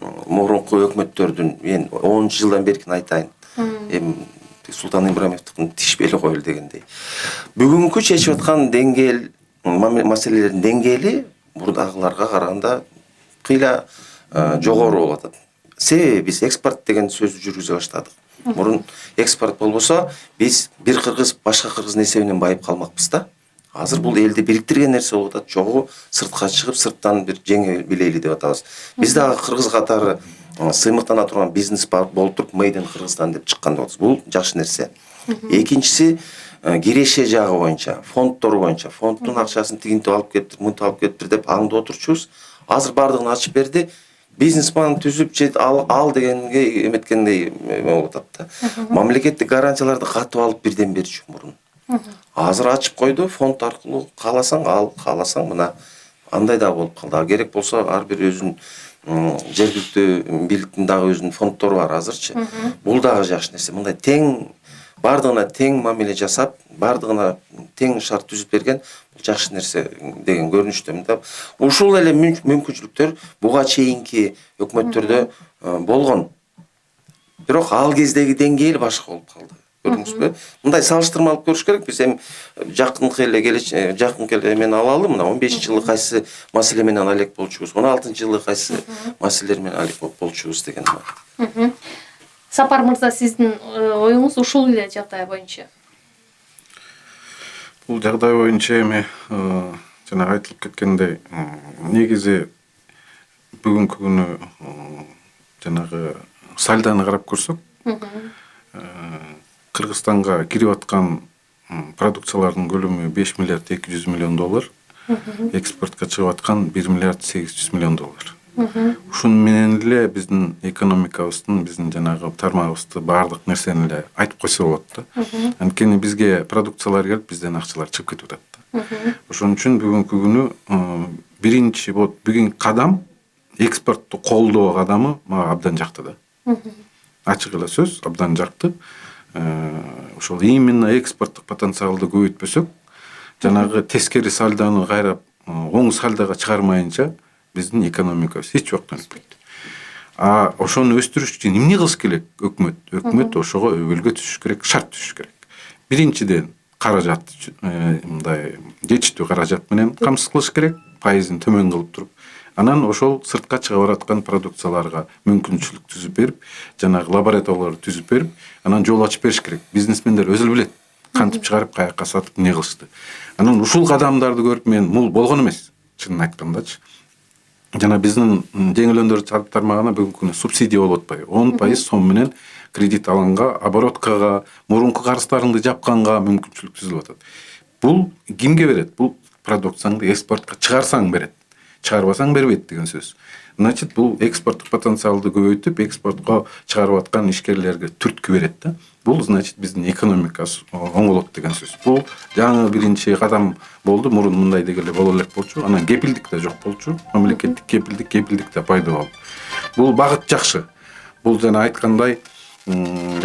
мурунку өкмөттөрдүн, мен 10 жылдан беркин айтайын. Султан Ибраимовдун тиш бели коюл дегендей. Бүгүнкү чечип аткан деңгээл, маселелердин деңгээли мурдагыларга караганда кыйла жогору болуп атат. Себеби биз экспорт деген сөздү жүргүзө баштадык. Мурун экспорт болбосо, биз бир кыргыз башка кыргыздын эсебинен байып калмакпыз да. Азыр бул элди бириктирген нерсе болуп атат. Жогу сыртка чыгып, сырттан бир жеңе билейли деп атабыз. Биз дагы кыргыз катары сыймыктана турган бизнес болуп туруп, Made in Кыргызстан деп чыккан болобуз. Бул жакшы нерсе. Экинчиси, киреше жагы боюнча, фонддор боюнча, фонддун акчасын тигинтип алып кетиптир, мынтип алып кетиптир деп аңдып отурчубуз. Азыр бардыгын ачып берди. Бизнес план түзүп же ал дегенге эметкендей болуп атат да. Мамлекеттик гарантияларды катып алып бирден берчү мурун. Азыр ачып койду, фонд аркылуу кааласаң ал, кааласаң мына. Андай да болуп калды. Керек болсо ар бир өзүнүн жергиликтүү бийликтин дагы өзүнүн фонддору бар азырчы. Бул дагы жакшы нерсе. Мындай тең, бардыгына тең мамиле жасап, бардыгына тең шарт түзүп берген бул жакшы нерсе деген көрүнүштөмүн да. Ушул эле мүмкүнчүлүктөр буга чейинки өкмөттөрдө болгон. Бирок ал кездеги деңгээл башка болуп калды. Көрдүңүзбү? Мындай салыштырмалык көрүш керек. Биз эми жакынкы эле мен алалы, мына 15-жылы кайсы маселе менен алек болчубуз, 16-жылы кайсы маселелер менен алек болчубуз деген. Сапар мырза, сиздин оюңуз ушул эле жагдай боюнча? Бул жагдай боюнча эми жана айтылып кеткендей, негизи бүгүнкү күнү жанагы сальданы карап көрсөк, Кыргызстанга кирип аткан продукциялардын көлөмү 5 миллиард 200 миллион доллар, экспортко чыгып аткан 1 миллиард 800 миллион доллар. Ушун менен эле биздин экономикабыздын, биздин жанагы тармагыбызды баардык нерсени эле айтып койсо болот да. Анткени бизге продукциялар келип, бизден акчалар чыгып кетип атат да. Ошон үчүн бүгүнкү күнү биринчи бүгүнкү кадам экспортту колдоо кадамы мага абдан жакты да. Ачык эле сөз, абдан жакты. Ошол именно экспорттук потенциалды көбөйтпөсөк, жанагы тескери сальданы кайра оң сальдага чыгармайынча биздин экономикабыз эч убакта өнүкпөйт. Ошону өстүрүш үчүн эмне кылыш керек өкмөт ошого өбөлгө түшүш керек, шарт түшүш керек. Биринчиден каражат, мындай жетиштүү каражат менен камсыз кылыш керек, пайызын төмөн кылып туруп. Анан ошол сыртка чыга бараткан продукцияларга мүмкүнчүлүк түзүп берип, жанагы лабораториялар түзүп берип, анан жол ачып бериш керек. Бизнесмендер өзү эле билет, кантип чыгарып, каяка сатып, эмне кылышты. Анан ушул кадамдарды көрүп мен бул болгон эмес, чынын айткандачы. Жана биздин жеңилдендирүү тармагына бүгүнкү күнү субсидия болуп атпайбы? 10% сом менен кредит алганга, обороткага, мурунку карыздарыңды жапканга мүмкүнчүлүк түзүлүп атат. Бул кимге берет? Бул продукцияңды экспортко чыгарсаң берет. Чыгарбасаң бербейт деген сөз. Значит, бул экспорттук потенциалды көбөйтүп, экспортко чыгарып аткан ишкерлерге түрткү берет да. Бул значит биздин экономикасы оңолот деген сөз. Бул жаңы биринчи кадам болду. Мурун мындай дегеле боло элек болчу. Анан кепилдик да жок болчу. Мамлекеттик кепилдик да пайда болду. Бул багыт жакшы. Бул жана айткандай,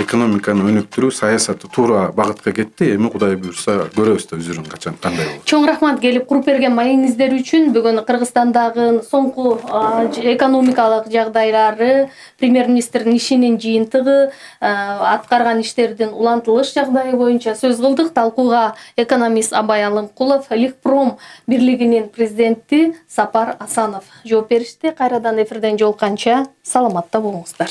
экономиканы өнүктүрүү саясаты туура багытка кетти. Эми Кудай буюрса көрөбүз да өзүрүн качан кандай болот. Чоң рахмат келип куруп берген маегиңиздер үчүн. Бүгүн Кыргызстандагы соңку экономикалык жагдайлары, премьер-министрдин ишинин жыйынтыгы, аткарган иштердин улантылыш жагдайы боюнча сөз кылдык. Талкууга экономист Абай Алымкулов, Лихпром бирлигинин президенти Сапар Асанов жооп беришти. Кайрадан эфирден жолукканча саламатта болуңуздар.